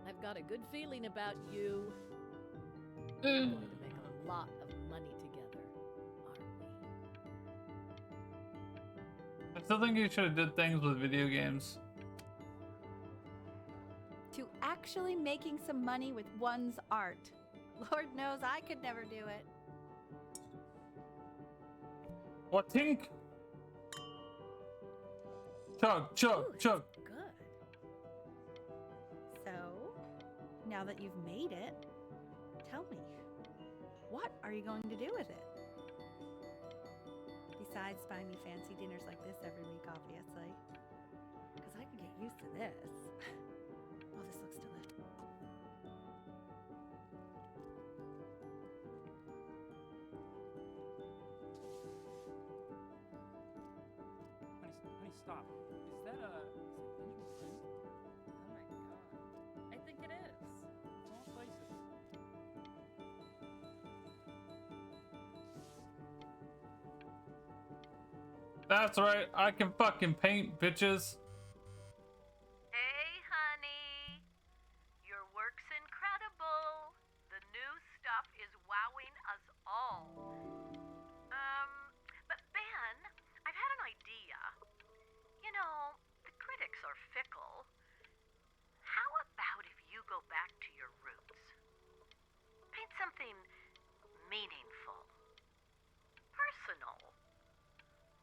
I've got a good feeling about you. We're going to make a lot of money together, aren't we? I still think you should have did things with video games. To actually making some money with one's art. Lord knows I could never do it. What think? Chug, chug, chug. Good. So, now that you've made it, tell me, what are you going to do with it? Besides buying me fancy dinners like this every week, obviously. Because I can get used to this. Oh, this looks delicious. Honey, stop. Is that Benjamin Brinn? Oh my god. I think it is. It's all places. That's right, I can fucking paint, bitches. Hey, honey. Your work's incredible. The new stuff is wowing us all. But Ben, I've had an idea. You know, the critics are fickle. How about if you go back to your roots? Paint something meaningful, personal,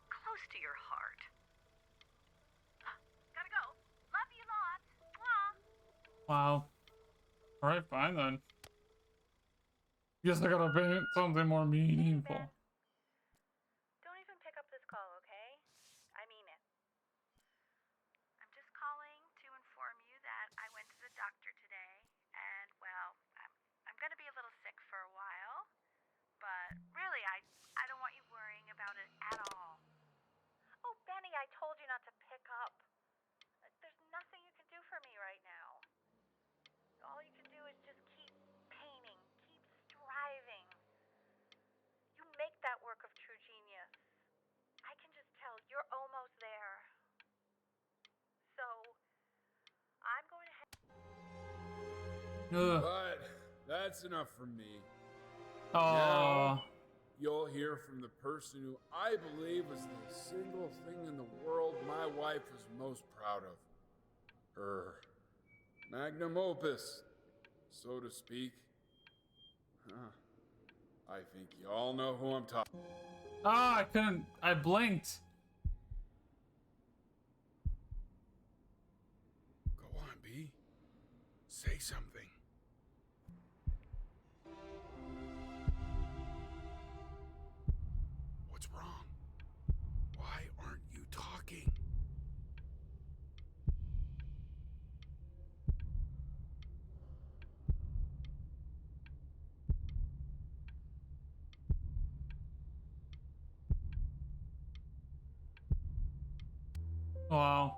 close to your heart. Gotta go. Love you lots. Mwah. Wow. Alright, fine then. Guess I gotta paint something more meaningful. Don't even pick up this call, okay? I mean it. I'm just calling to inform you that I went to the doctor today, and well, I'm gonna be a little sick for a while, but really, I don't want you worrying about it at all. Oh, Benny, I told you not to pick up. There's nothing you can do for me right now. All you can do is just keep painting, keep striving. You make that work of true genius. I can just tell you're almost there. So, I'm going to Ugh. But that's enough from me. Aww. Now, you'll hear from the person who I believe is the single thing in the world my wife is most proud of. Her magnum opus, so to speak. I think you all know who I'm talking. Ah, I couldn't. I blinked. Go on, B. Say something. What's wrong? Why aren't you talking? Wow.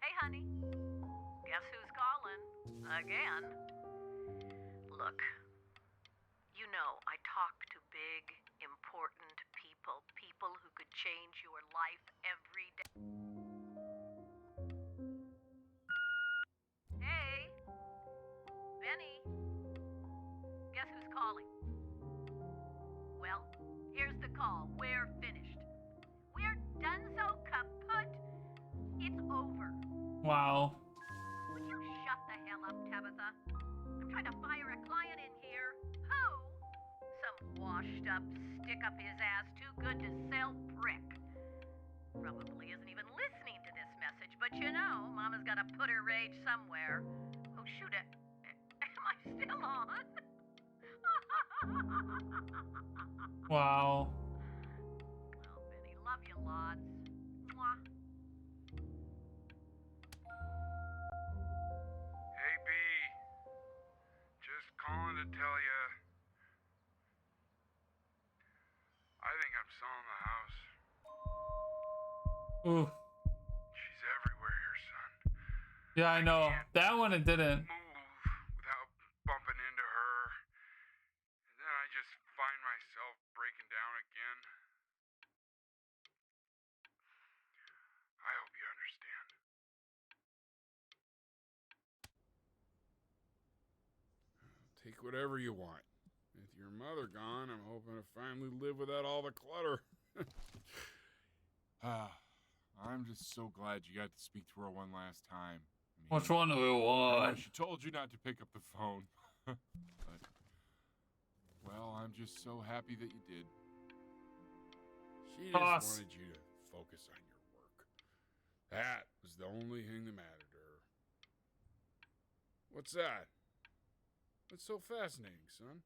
Hey, honey. Guess who's calling? Again. Look, you know I talk to big, important people. People who could change your life every day. call. We're finished. We're done, so kaput. It's over. Wow. Would you shut the hell up, Tabitha? I'm trying to fire a client in here. Who? Some washed-up, stick-up-his-ass, too-good to sell prick. Probably isn't even listening to this message, but you know, Mama's got to put her rage somewhere. Oh, shoot it. Am I still on? Wow. Well, Benny, love you lots. Mwah. Hey, B. Just calling to tell you. I think I'm selling the house. Ooh. She's everywhere here, son. Yeah, I know. That one it didn't. Without bumping into her. And then I just find myself breaking down again. I hope you understand. Take whatever you want. With your mother gone, I'm hoping to finally live without all the clutter. I'm just so glad you got to speak to her one last time. Which one do we I know want? she told you not to pick up the phone. But, well, I'm just so happy that you did. She just Toss. wanted you to focus on your work. That was the only thing that mattered to her. What's that? What's so fascinating, son?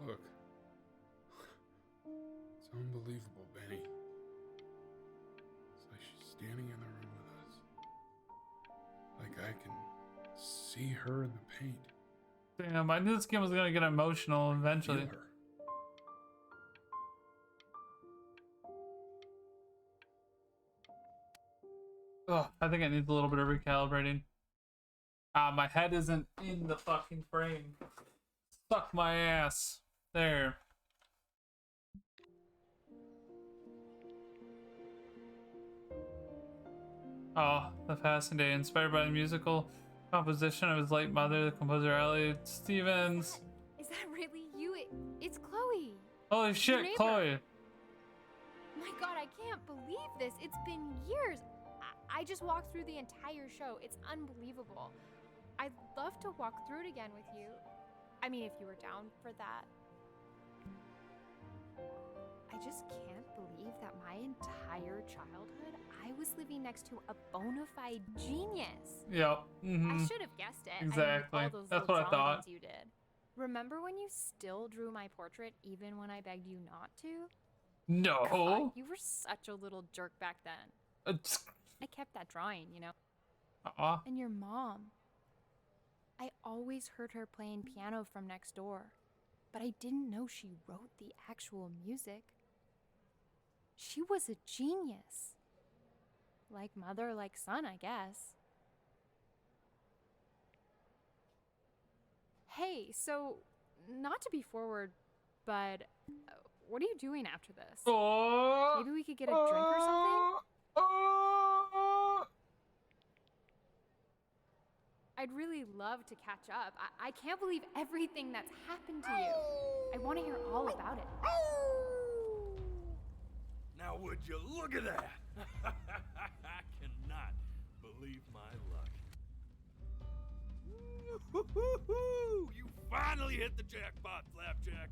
Look. It's unbelievable, Benny. It's like she's standing in the room with us. Like I can see her in the paint. Damn, I knew this game was gonna get emotional eventually. Feel her. Ugh, I think it needs a little bit of recalibrating. My head isn't in the fucking frame. Suck my ass. There. Oh, The Fasting Day, inspired by the musical composition of his late mother, the composer Elliot Stevens. Is that really you? It's Chloe. Holy Your shit, neighbor. Chloe. My god, I can't believe this. It's been years. I just walked through the entire show. It's unbelievable. I'd love to walk through it again with you. I mean, if you were down for that. I just can't believe that my entire childhood, I was living next to a bona fide genius. Yep. Mm-hmm. I should have guessed it. Exactly. I mean, all those That's little what I drama thought. things you did. Remember when you still drew my portrait even when I begged you not to? No. God, you were such a little jerk back then. Uh, I kept that drawing, you know. Aw. And your mom. I always heard her playing piano from next door, but I didn't know she wrote the actual music. She was a genius. Like mother, like son, I guess. Hey, so, not to be forward, but what are you doing after this? Maybe we could get a drink or something? I'd really love to catch up. I can't believe everything that's happened to you. I want to hear all about it. Now, would you look at that? I cannot believe my luck. Woo-hoo-hoo! You finally hit the jackpot, Flapjack.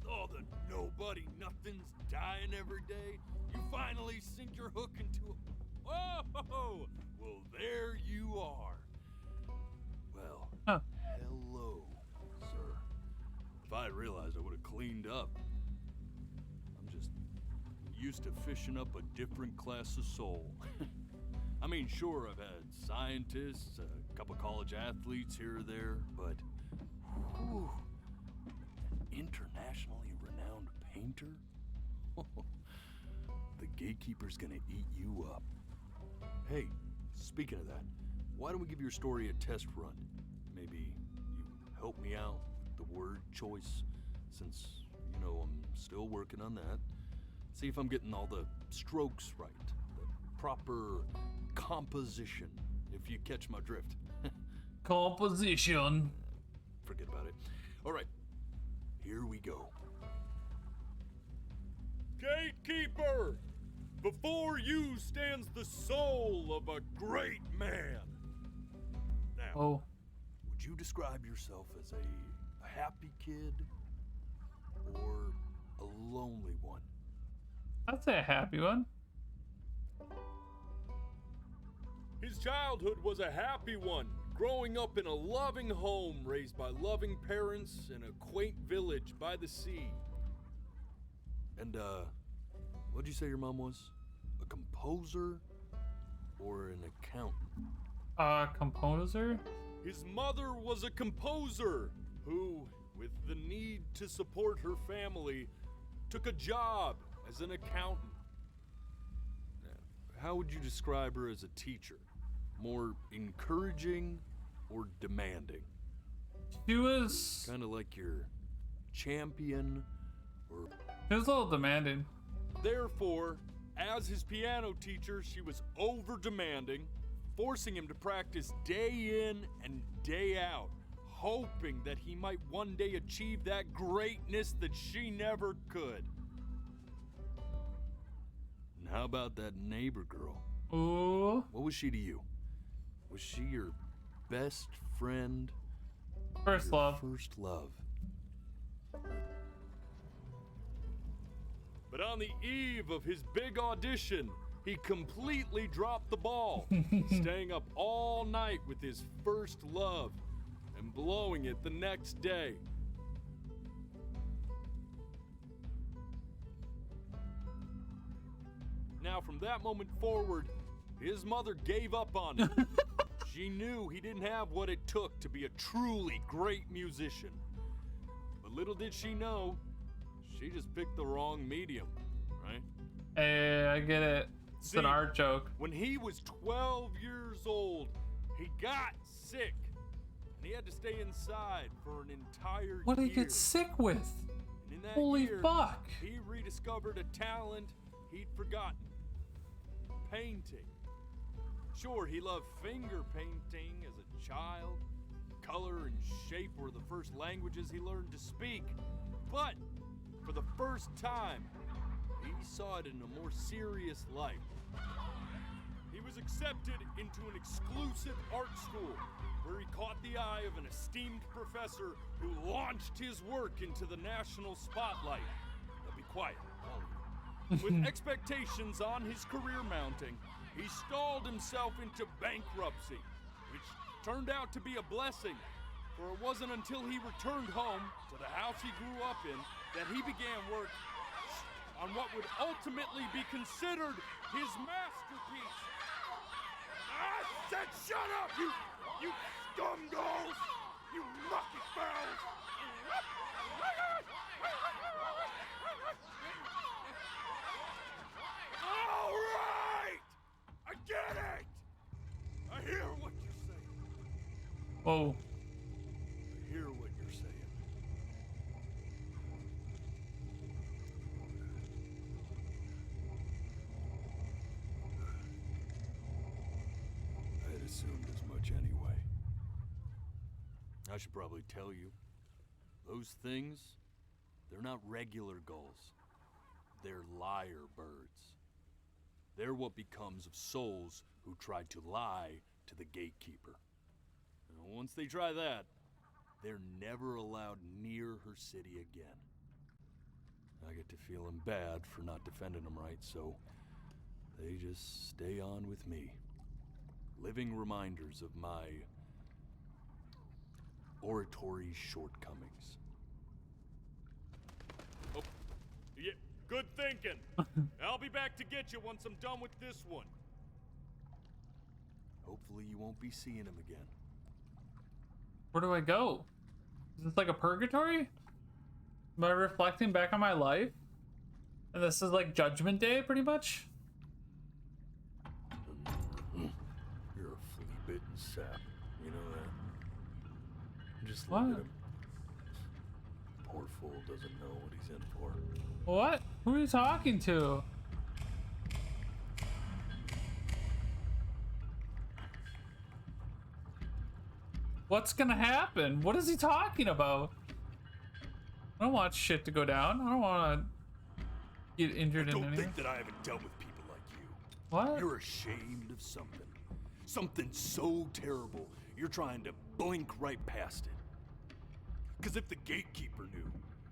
All the nobody nothings dying every day. You finally sink your hook into a... Whoa! Well, there you are. Well, hello, sir. If I had realized, I would have cleaned up. I'm just used to fishing up a different class of soul. I mean, sure, I've had scientists, a couple college athletes here or there, but whew, an internationally renowned painter? The gatekeeper's gonna eat you up. Hey, speaking of that, why don't we give your story a test run? Maybe you help me out with the word choice, since, you know, I'm still working on that. See if I'm getting all the strokes right, the proper composition, if you catch my drift. Composition. Forget about it. All right, here we go. Gatekeeper! Before you stands the soul of a great man. Now, would you describe yourself as a happy kid or a lonely one? I'd say a happy one. his childhood was a happy one, growing up in a loving home raised by loving parents in a quaint village by the sea. And, what'd you say your mom was? A composer or an accountant? Composer? His mother was a composer who, with the need to support her family, took a job as an accountant. How would you describe her as a teacher? More encouraging or demanding? She was kind of like your champion, or she was a little demanding. Therefore, as his piano teacher, she was over demanding, forcing him to practice day in and day out, hoping that he might one day achieve that greatness that she never could. And how about that neighbor girl? Ooh. What was she to you? Was she your best friend? First love. First love. But on the eve of his big audition, he completely dropped the ball, staying up all night with his first love and blowing it the next day. Now, from that moment forward, his mother gave up on him. She knew he didn't have what it took to be a truly great musician. But little did she know, she just picked the wrong medium, right? Hey, I get it. It's an art joke. When he was 12 years old, he got sick. And he had to stay inside for an entire year. What did he get sick with? And in that Holy year, fuck. he rediscovered a talent he'd forgotten. Painting. Sure, he loved finger painting as a child. Color and shape were the first languages he learned to speak. But for the first time, he saw it in a more serious light. He was accepted into an exclusive art school where he caught the eye of an esteemed professor who launched his work into the national spotlight. Now be quiet, all of you. With expectations on his career mounting, he stalled himself into bankruptcy, which turned out to be a blessing, for it wasn't until he returned home to the house he grew up in that he began work on what would ultimately be considered his masterpiece. I said shut up, you scumballs! You mucky fowls! All right! I get it! I hear what you're saying. Oh. I hear what you're saying. I had assumed as much anyway. I should probably tell you, those things, they're not regular gulls. They're lyre birds. They're what becomes of souls who tried to lie to the gatekeeper. And once they try that, they're never allowed near her city again. I get to feeling bad for not defending them right, so they just stay on with me. Living reminders of my oratory shortcomings. Oh, yeah, good thinking. I'll be back to get you once I'm done with this one. Hopefully you won't be seeing him again. Where do I go? Is this like a purgatory? Am I reflecting back on my life? And this is like Judgment Day, pretty much? Sap, you know that? Just What? look at him. Poor fool doesn't know what he's in for. What? Who are you talking to? What's gonna happen? What is he talking about? I don't want shit to go down. I don't want to get injured in Don't any way. think that I haven't dealt with people like you. What? You're ashamed of something. Something so terrible, you're trying to blink right past it. Because if the gatekeeper knew,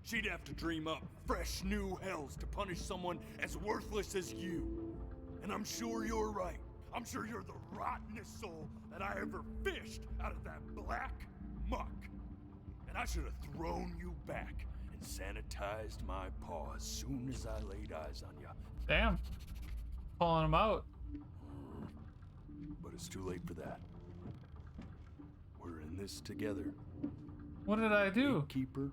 she'd have to dream up fresh new hells to punish someone as worthless as you. And I'm sure you're right. I'm sure you're the rottenest soul that I ever fished out of that black muck. And I should have thrown you back and sanitized my paw as soon as I laid eyes on you. Damn. Pulling him out. But it's too late for that. We're in this together. What did I do? Gatekeeper,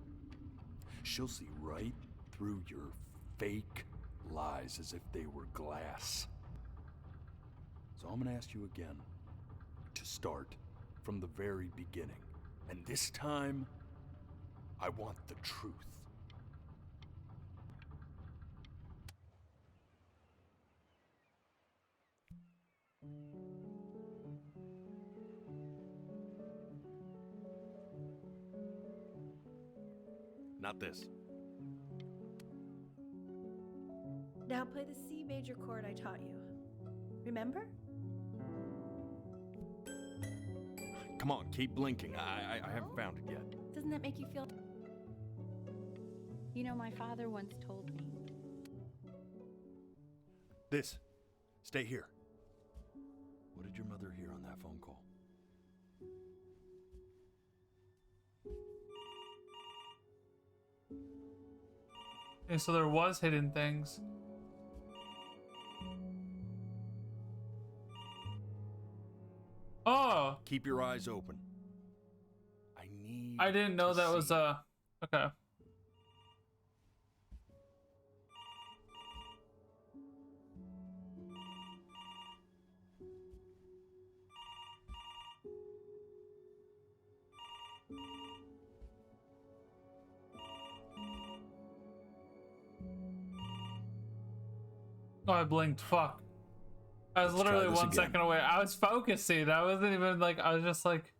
she'll see right through your fake lies as if they were glass. So I'm gonna ask you again to start from the very beginning. And this time, I want the truth. Not this. Now play the C major chord I taught you. Remember? Come on, keep blinking. I haven't found it yet. Doesn't that make you feel... You know, my father once told me. This. Stay here. What did your mother hear on that phone call? Okay, so there was hidden things. Oh! Keep your eyes open. I didn't know that was okay. Oh, I blinked. Fuck. I was Let's try literally this 1 second again. away. I was focusing. I wasn't even like, I was just like.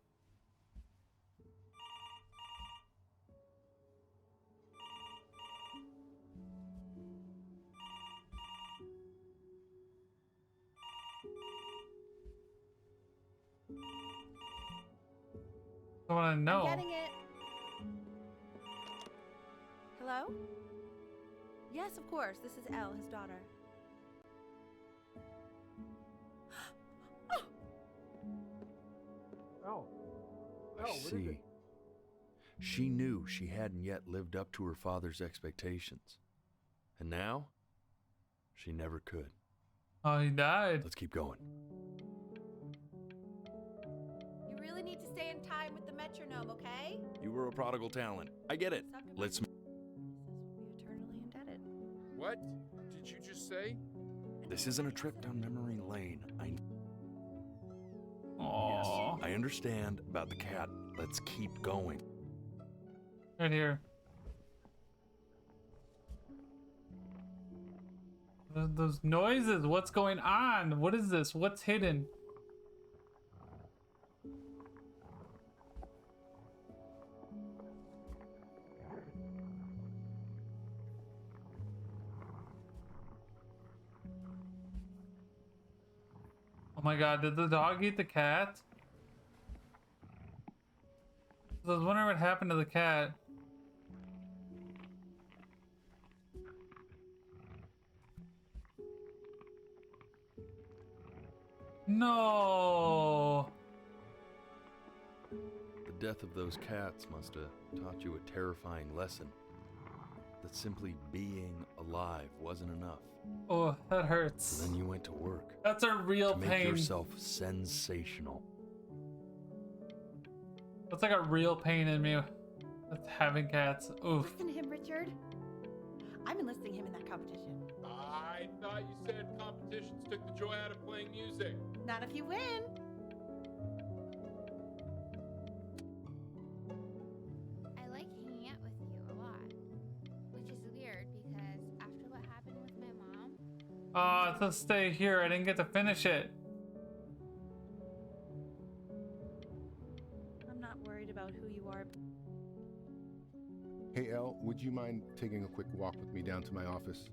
I want to know. I'm getting it. Hello? Yes, of course. This is Elle, his daughter. Oh. I see. She knew she hadn't yet lived up to her father's expectations. And now, she never could. Oh, he died. Let's keep going. You really need to stay in time with the metronome, okay? You were a prodigal talent. I get it. Let's... Eternally indebted. What did you just say? This isn't a trip down memory lane. Aww. Yes, I understand about the cat. Let's keep going. Right here. Those noises. What's going on? What is this? What's hidden? Oh my god, did the dog eat the cat? I was wondering what happened to the cat. No. The death of those cats must have taught you a terrifying lesson. That simply being alive wasn't enough. Oh, that hurts. So then you went to work. That's a real to make pain. yourself sensational. That's like a real pain in me. That's having cats. Oof. Listen to him, Richard. I'm enlisting him in that competition. I thought you said competitions took the joy out of playing music. Not if you win. Let's stay here. I didn't get to finish it. I'm not worried about who you are. Hey, Elle, would you mind taking a quick walk with me down to my office?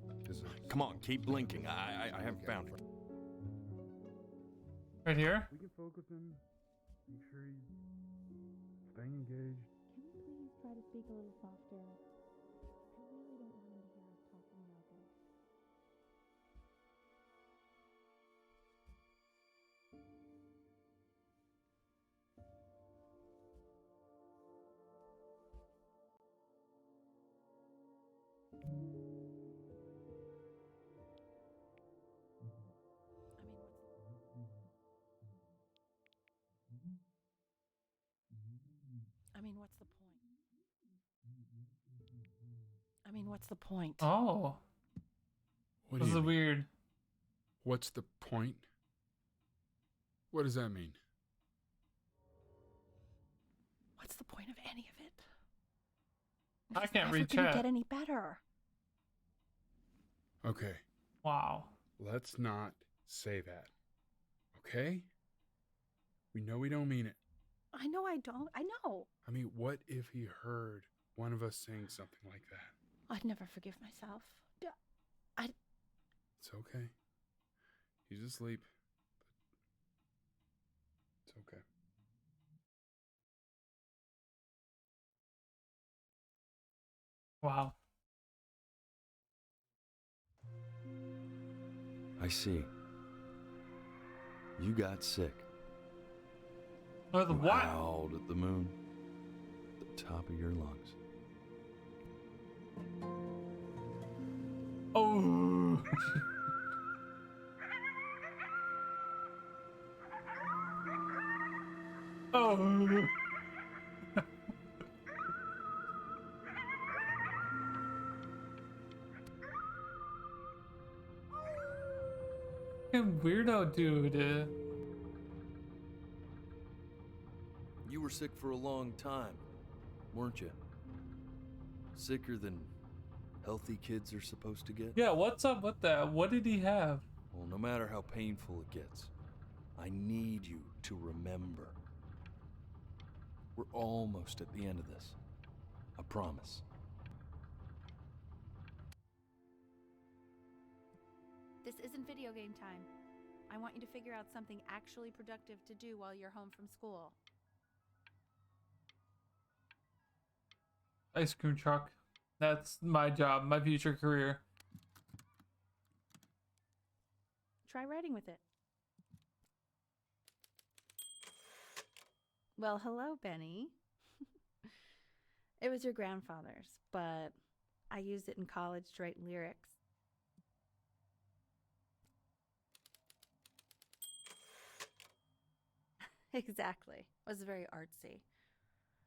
Come on, keep blinking. I haven't found it. Right here? We can focus in, make sure he's staying engaged. Can you please try to speak a little softer? I really don't want him to hear us talking about this. I mean, what's the point? I mean, what's the point? Oh. What This do is you mean? weird. What's the point? What does that mean? What's the point of any of it? I can't read It's never chat. gonna get any better. Okay, Wow. let's not say that. Okay? We know we don't mean it. I know I don't. I know. I mean, what if he heard one of us saying something like that? I'd never forgive myself. It's okay. He's asleep. But it's okay. Wow. I see. You got sick. With You what? howled at the moon. At the top of your lungs. Oh. Oh. Fucking weirdo dude. You were sick for a long time, weren't you? Sicker than healthy kids are supposed to get? Yeah, what's up with that? What did he have? Well, no matter how painful it gets, I need you to remember. We're almost at the end of this. I promise. This isn't video game time. I want you to figure out something actually productive to do while you're home from school. Ice cream truck. That's my job, my future career. Try writing with it. Well, hello, Benny. It was your grandfather's, but I used it in college to write lyrics. Exactly. It was very artsy.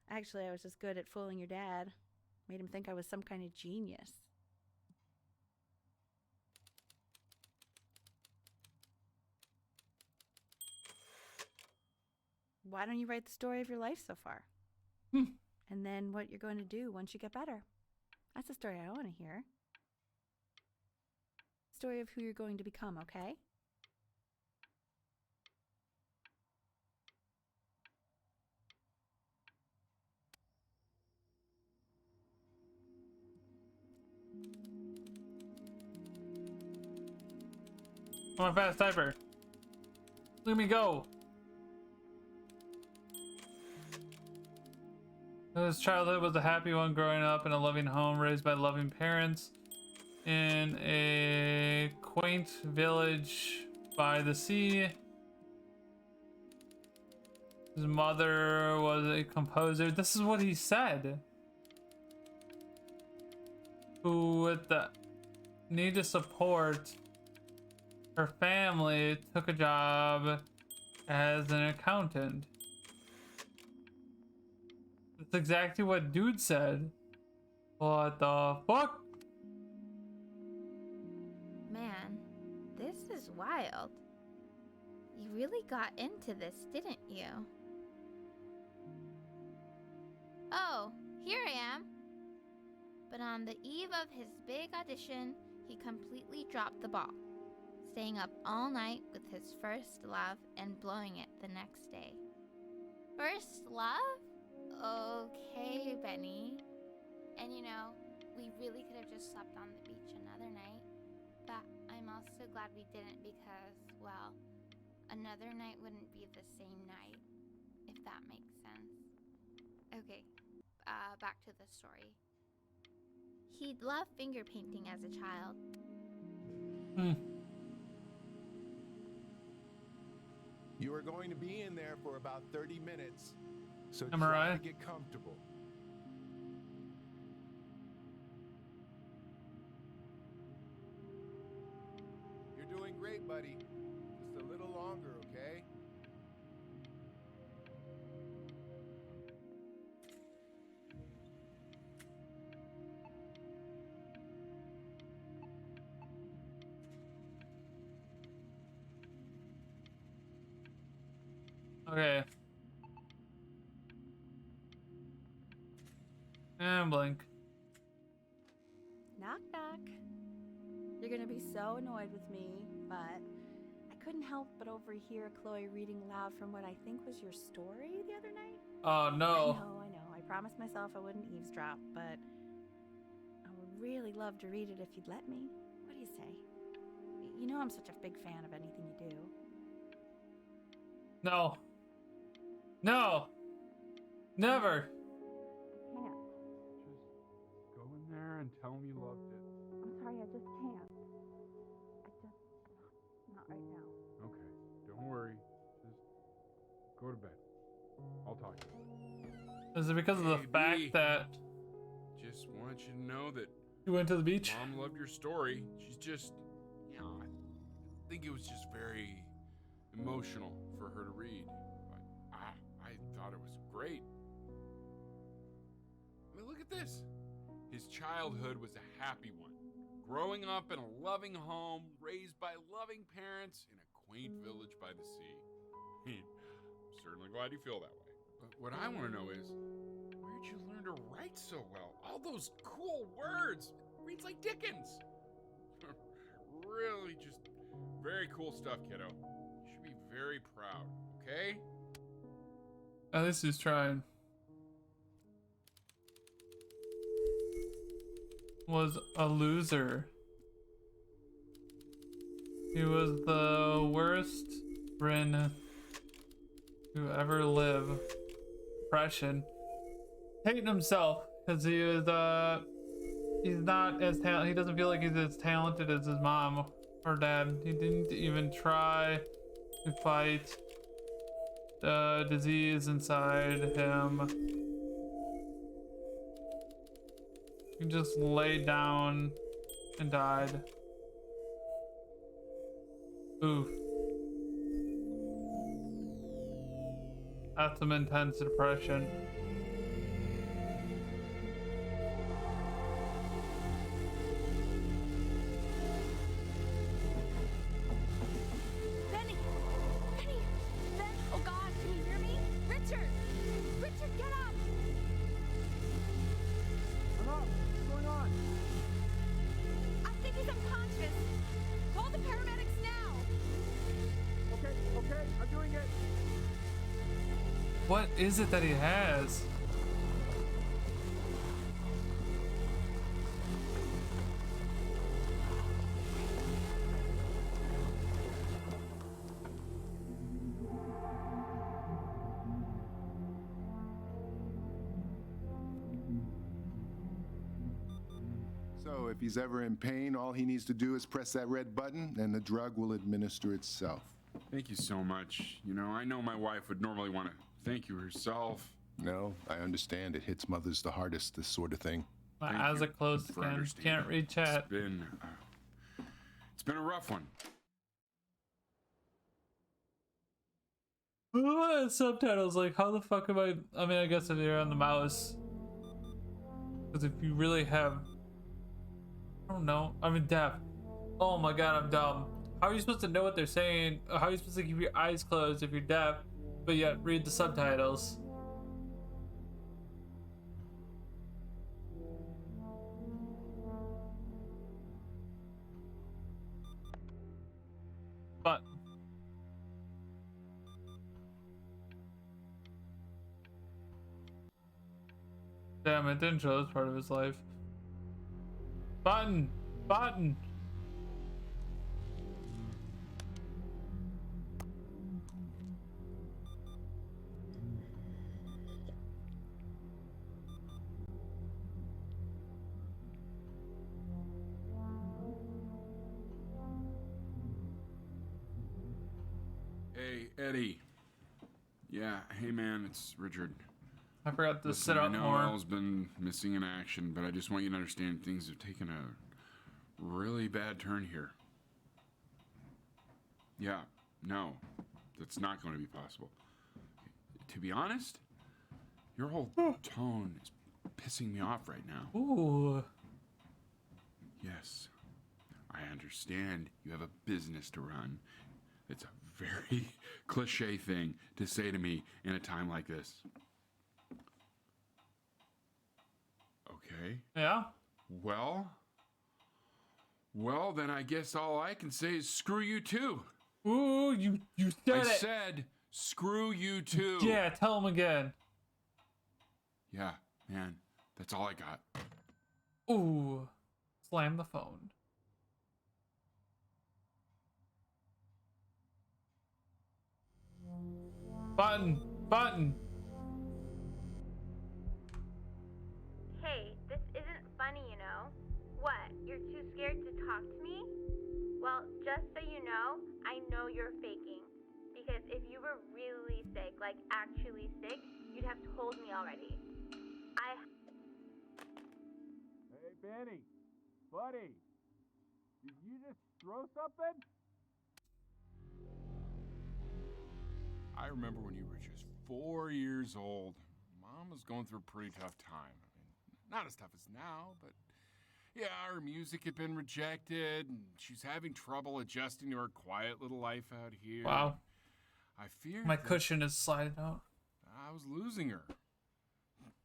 Actually, I was just good at fooling your dad. Made him think I was some kind of genius. Why don't you write the story of your life so far? And then what you're going to do once you get better. That's the story I want to hear. Story of who you're going to become, okay? I'm a fast typer. Let me go. His childhood was a happy one, growing up in a loving home, raised by loving parents in a quaint village by the sea. His mother was a composer. This is what he said. Who, with the need to support her family, took a job as an accountant. That's exactly what dude said. What the fuck? Man, this is wild. You really got into this, didn't you? Oh, here I am. But on the eve of his big audition, he completely dropped the ball. staying up all night with his first love and blowing it the next day. First love? Okay, Benny. And you know, we really could have just slept on the beach another night, but I'm also glad we didn't because, well, another night wouldn't be the same night, if that makes sense. Okay, back to the story. He'd loved finger painting as a child. You are going to be in there for about 30 minutes, so Am I try right? to get comfortable. You're doing great, buddy. Just a little longer, okay? Okay. And blink. Knock, knock. You're gonna be so annoyed with me, but I couldn't help but overhear Chloe reading aloud from what I think was your story the other night. Oh no. I know. I promised myself I wouldn't eavesdrop, but I would really love to read it if you'd let me. What do you say? You know I'm such a big fan of anything you do. No. No. Never. Can't. Just go in there and tell him you loved it. I'm sorry, I just can't. Not right now. Okay, don't worry. Just go to bed. I'll talk to you. Is it because of the Hey, fact B. that Just want you to know that you went to the beach? Mom loved your story. She's just, you know, I think it was just very emotional for her to read. But I thought it was great. I mean, look at this. His childhood was a happy one. Growing up in a loving home, raised by loving parents in a quaint village by the sea. I'm certainly glad you feel that way. But what I want to know is, where'd you learn to write so well? All those cool words. It reads like Dickens. Really just very cool stuff, kiddo. You should be very proud, okay? At least he's trying. Was a loser. He was the worst Bryn who ever lived. Depression. Hating himself because he was he's not as he doesn't feel like he's as talented as his mom or dad. He didn't even try to fight the disease inside him. He just laid down and died. Oof. That's some intense depression. Benny! Benny! Ben! Oh God, can you hear me? Richard! Richard, get up! I'm up. What's going on? I think he's unconscious. Call the paramedics now. Okay, I'm doing it. What is it that he has? So if he's ever in pain, all he needs to do is press that red button and the drug will administer itself. Thank you so much. You know, I know my wife would normally want to thank you herself. No, I understand. It hits mothers the hardest, this sort of thing. My Thank eyes you are closed for again. understanding. Can't read chat. It's been a rough one. Subtitles, like, how the fuck am I mean, I guess if you're on the mouse. Because if you really have... I don't know. I'm deaf. Oh my god, I'm dumb. How are you supposed to know what they're saying? How are you supposed to keep your eyes closed if you're deaf, but yet read the subtitles? Damn, it didn't show this part of his life. Button! Button! Hey, Eddie. Yeah, hey man, it's Richard. I forgot to Listen, sit I up know more. Elle's been missing in action, but I just want you to understand things have taken a really bad turn here. Yeah, no, that's not going to be possible. To be honest, your whole tone is pissing me off right now. Ooh. Yes, I understand you have a business to run. It's a very cliche thing to say to me in a time like this. Okay. Yeah? Well, then I guess all I can say is screw you too. Ooh, you said I it. said screw you too. Yeah, tell him again. Yeah, man, that's all I got. Ooh. Slam the phone. Button! Button! Hey, this isn't funny, you know? What, you're too scared to talk to me? Well, just so you know you're faking. Because if you were really sick, like actually sick, you'd have told me already. Hey, Benny. Buddy. Did you just throw something? I remember when you were just 4 years old. Mom was going through a pretty tough time. I mean, not as tough as now, but yeah, her music had been rejected, and she's having trouble adjusting to her quiet little life out here. Wow. I feared My that cushion is sliding out. I was losing her.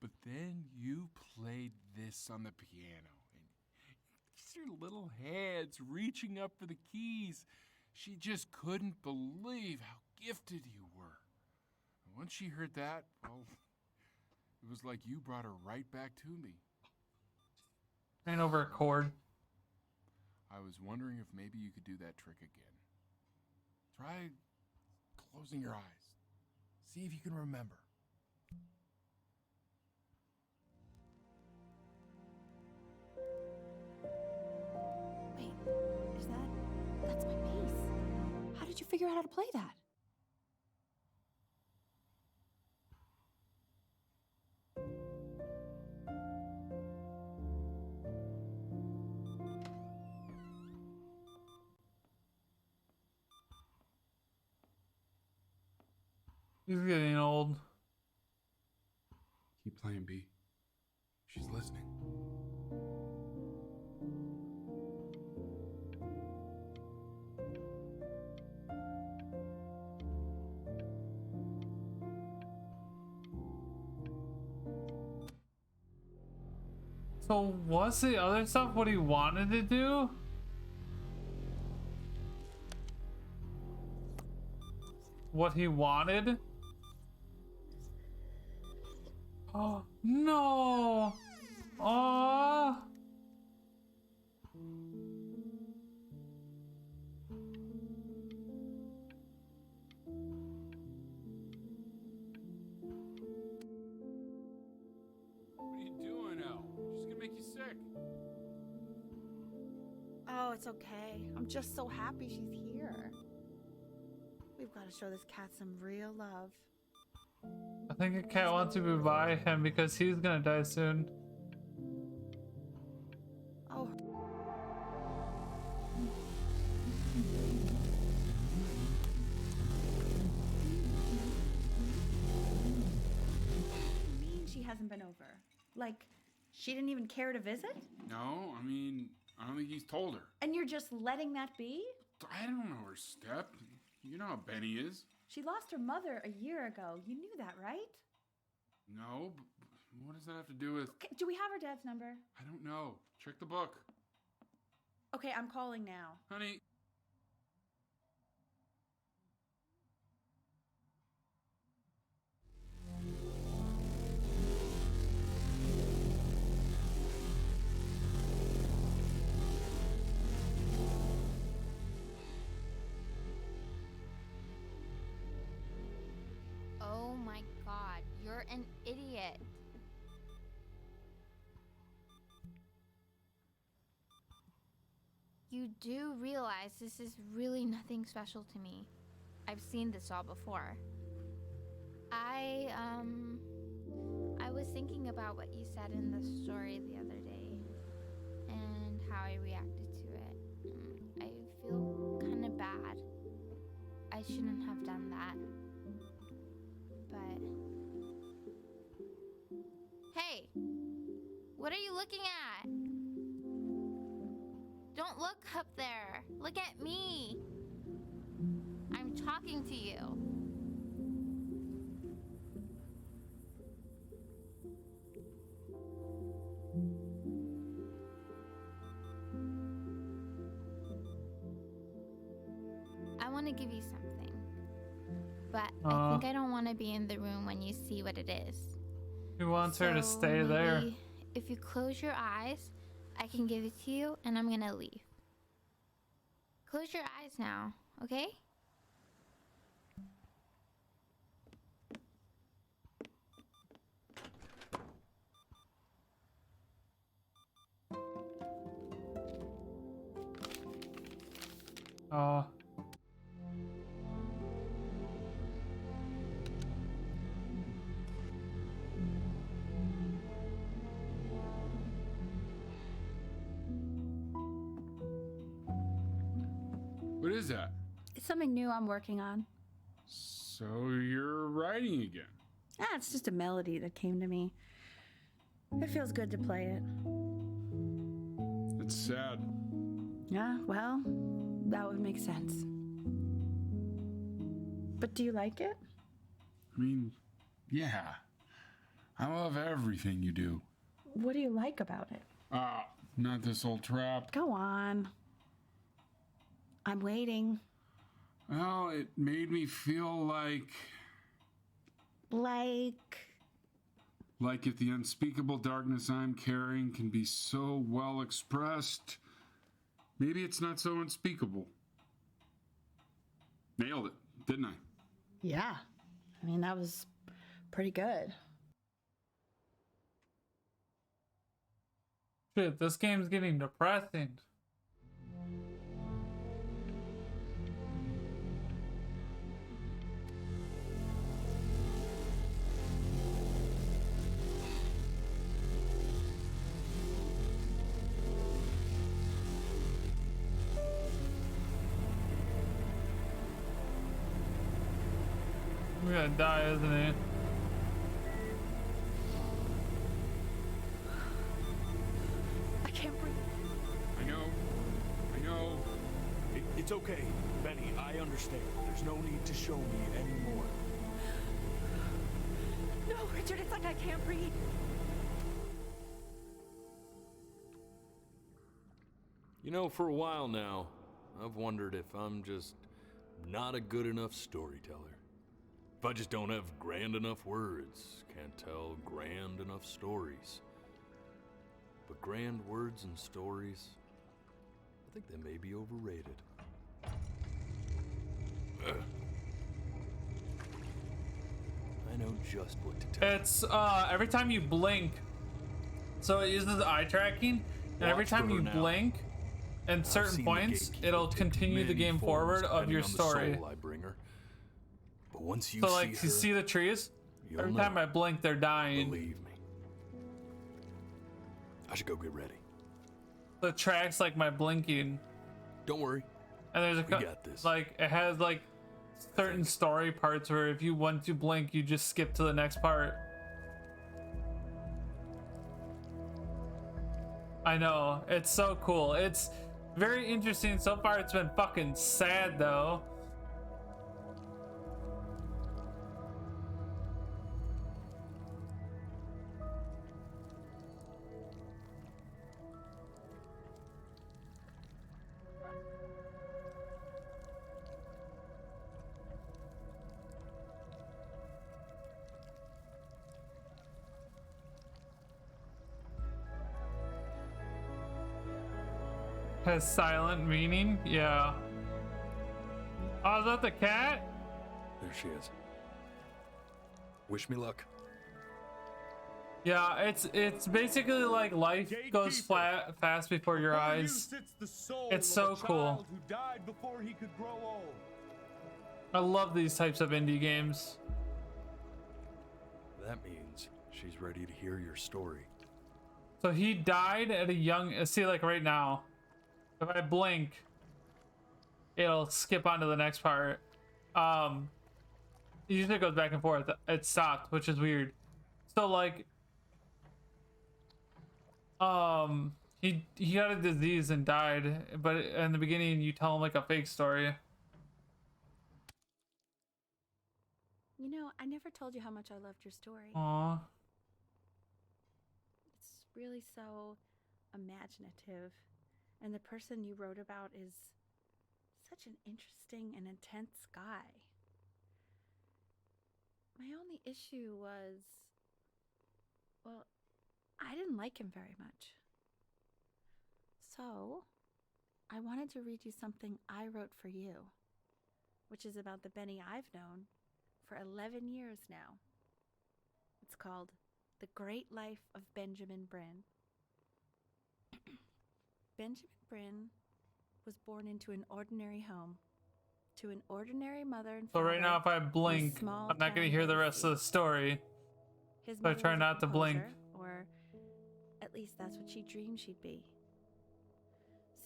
But then you played this on the piano, and just your little hands reaching up for the keys. She just couldn't believe how gifted you were. And once she heard that, well, it was like you brought her right back to me. Ran over a cord. I was wondering if maybe you could do that trick again. Try closing your eyes. See if you can remember. Wait, that's my bass. How did you figure out how to play that? He's getting old. Keep playing, B. She's listening. So what's the other stuff what he wanted to do? What he wanted? Oh no! Aww! What are you doing, Elle? She's gonna make you sick. Oh, it's okay. I'm just so happy she's here. We've got to show this cat some real love. I think a cat wants to be by him because he's gonna die soon. Oh. You mean she hasn't been over? Like, she didn't even care to visit? No, I mean, I don't think he's told her. And you're just letting that be? I don't know her step. You know how Benny is. She lost her mother a year ago. You knew that, right? No, but what does that have to do with... Okay, do we have her dad's number? I don't know. Check the book. Okay, I'm calling now. Honey. idiot. You do realize this is really nothing special to me. I've seen this all before. I was thinking about what you said in the story the other day and how I reacted to it. I feel kind of bad. I shouldn't have done that. But hey, what are you looking at? Don't look up there. Look at me. I'm talking to you. I want to give you something, but I think I don't want to be in the room when you see what it is. He wants her to stay there. Maybe if you close your eyes, I can give it to you, and I'm gonna leave. Close your eyes now, okay? Oh. What is that? It's something new I'm working on. So you're writing again? It's just a melody that came to me. It feels good to play it. It's sad. Yeah, well, that would make sense. But do you like it? I mean, yeah. I love everything you do. What do you like about it? Not this old trap. Go on. I'm waiting. Well, it made me feel like if the unspeakable darkness I'm carrying can be so well expressed, maybe it's not so unspeakable. Nailed it, didn't I? Yeah. I mean, that was pretty good. Shit, this game's getting depressing. We're gonna die, isn't he? I can't breathe. I know. It's okay, Benny. I understand. There's no need to show me anymore. No, Richard, it's like I can't breathe. You know, for a while now, I've wondered if I'm just not a good enough storyteller. If I just don't have grand enough words, can't tell grand enough stories. But grand words and stories, I think they may be overrated. I know just what to tell you. It's every time you blink, so it uses eye tracking, and every time you blink, at certain points, it'll continue the game forward of your story. But once you so like you see the trees, every time I blink, they're dying. Believe me. I should go get ready. The tracks like my blinking. Don't worry. And there's a We got this. like it has like certain story parts where if you want to blink, you just skip to the next part. I know, it's so cool. It's very interesting. So far it's been fucking sad though. Has silent meaning? Yeah. Oh, is that the cat? There she is. Wish me luck. Yeah, it's basically like life goes fast before your eyes. It's so cool. Who died before he could grow old. I love these types of indie games. That means she's ready to hear your story. So he died at a young. See, like right now, if I blink, it'll skip on to the next part. It usually goes back and forth. It stopped, which is weird. So like, he got a disease and died, but in the beginning you tell him like a fake story. You know, I never told you how much I loved your story. Aww. It's really so imaginative, and the person you wrote about is such an interesting and intense guy. My only issue was, well, I didn't like him very much. So, I wanted to read you something I wrote for you, which is about the Benny I've known for 11 years now. It's called The Great Life of Benjamin Brin. Benjamin Brin was born into an ordinary home, to an ordinary mother and So father. right now, if I blink, I'm not gonna hear the rest of the story. His So I mother try was a not to blink. composer, or at least that's what she dreamed she'd be.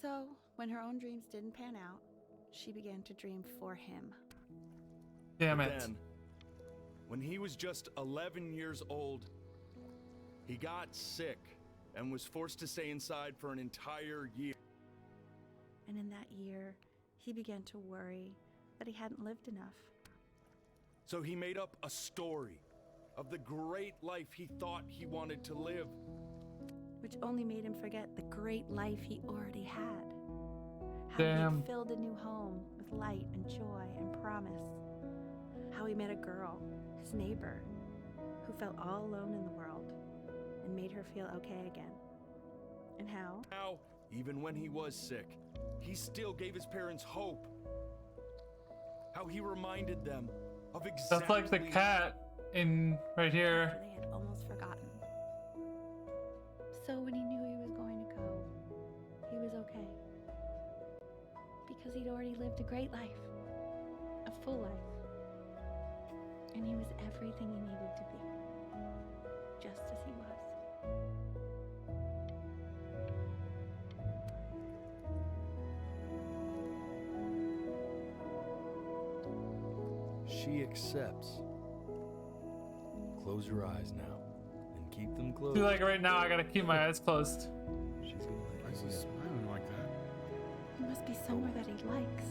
So, when her own dreams didn't pan out, she began to dream for him. Damn But it. then, when he was just 11 years old, he got sick and was forced to stay inside for an entire year. And in that year, he began to worry that he hadn't lived enough. So he made up a story of the great life he thought he wanted to live. Which only made him forget the great life he already had. How he Damn. had filled a new home with light and joy and promise. How he met a girl, his neighbor, who felt all alone in the world and made her feel okay again. And how, Now, even when he was sick, he still gave his parents hope. How he reminded them of exactly That's like the cat in right here. they had almost forgotten. So when he knew he was going to go, he was okay. Because he'd already lived a great life, a full life. And he was everything he needed to be, just as he was. She accepts. Close your eyes now, and keep them closed. See, like right now, I gotta keep my eyes closed. She's gonna Why is he smiling like that? He must be somewhere that he likes.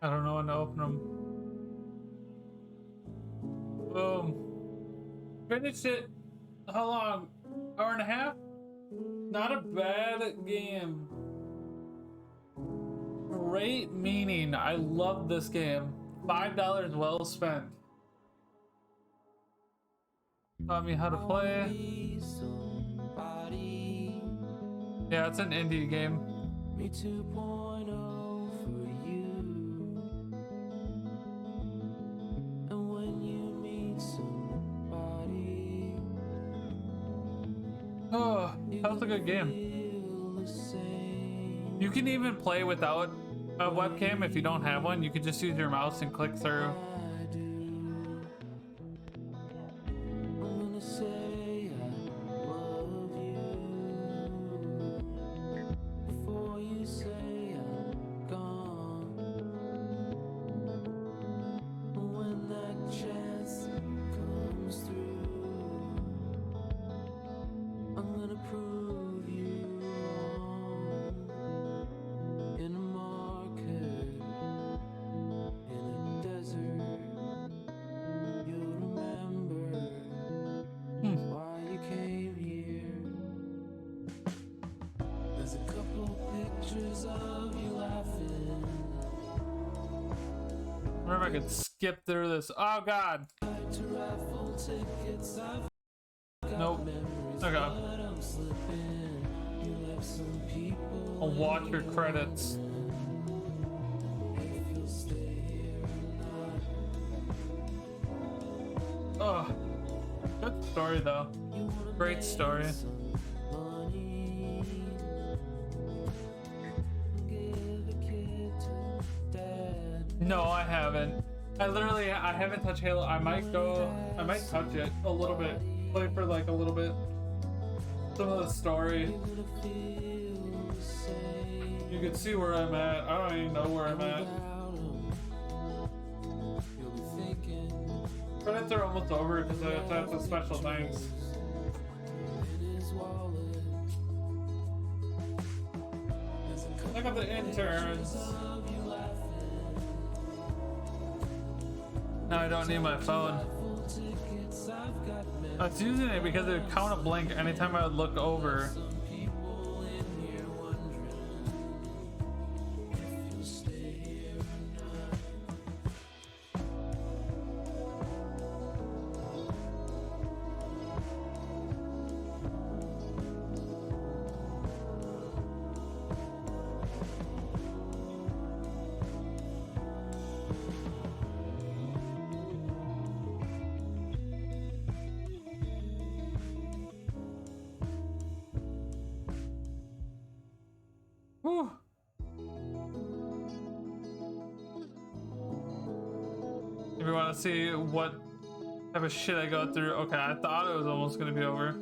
I don't know when to open them. Boom. Finished it. How long? Hour and a half? Not a bad game. Great meaning. I love this game. $5 well spent. Taught me how to play. Yeah, it's an indie game. Me 2.0 for you. And when you meet somebody, Oh, that was a good game. You can even play without a webcam if you don't have one. You can just use your mouse and click through. I'm gonna say I love you before you say I'm gone. When that chance comes through, I'm gonna prove you wrong. In a market, in a desert, you'll remember why you came here. There's a couple pictures of you laughing. I wonder if I could skip through this. Oh god. To raffle tickets, I've got Nope. memories, Okay. but I'm slipping. You left some people I'll watch your credits. it feels Story though. Great story. No, I haven't. I haven't touched Halo. I might touch it a little bit. Play for like a little bit. Some of the story. You can see where I'm at. I don't even know where I'm at. Credits are almost over because that's a special thanks. Look at the interns. Now I don't need my phone. I was using it because it would count a blink anytime I would look over. Whew. If you want to see what type of shit I go through, okay, I thought it was almost gonna be over.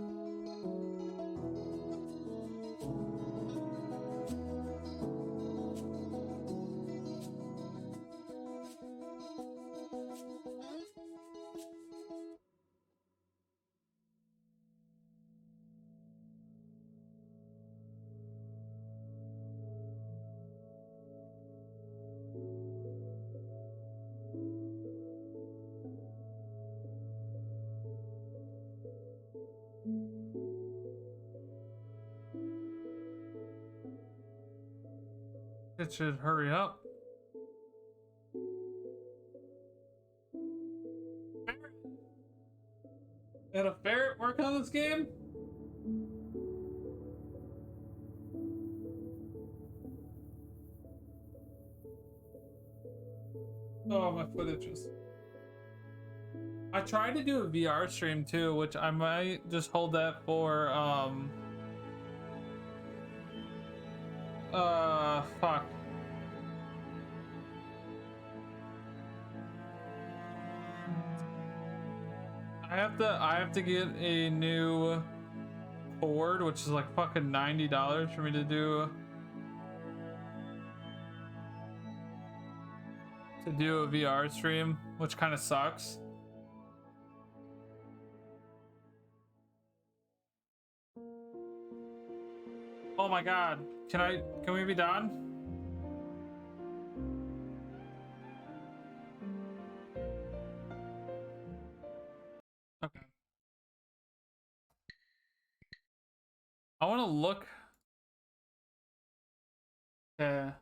It should hurry up. Did a ferret work on this game? Oh, my footage is... I tried to do a VR stream too, which I might just hold that for, fuck. I have to get a new cord, which is like fucking $90 for me to do a VR stream, which kind of sucks. Oh my god. Can we be done? Okay. I want to look. Yeah.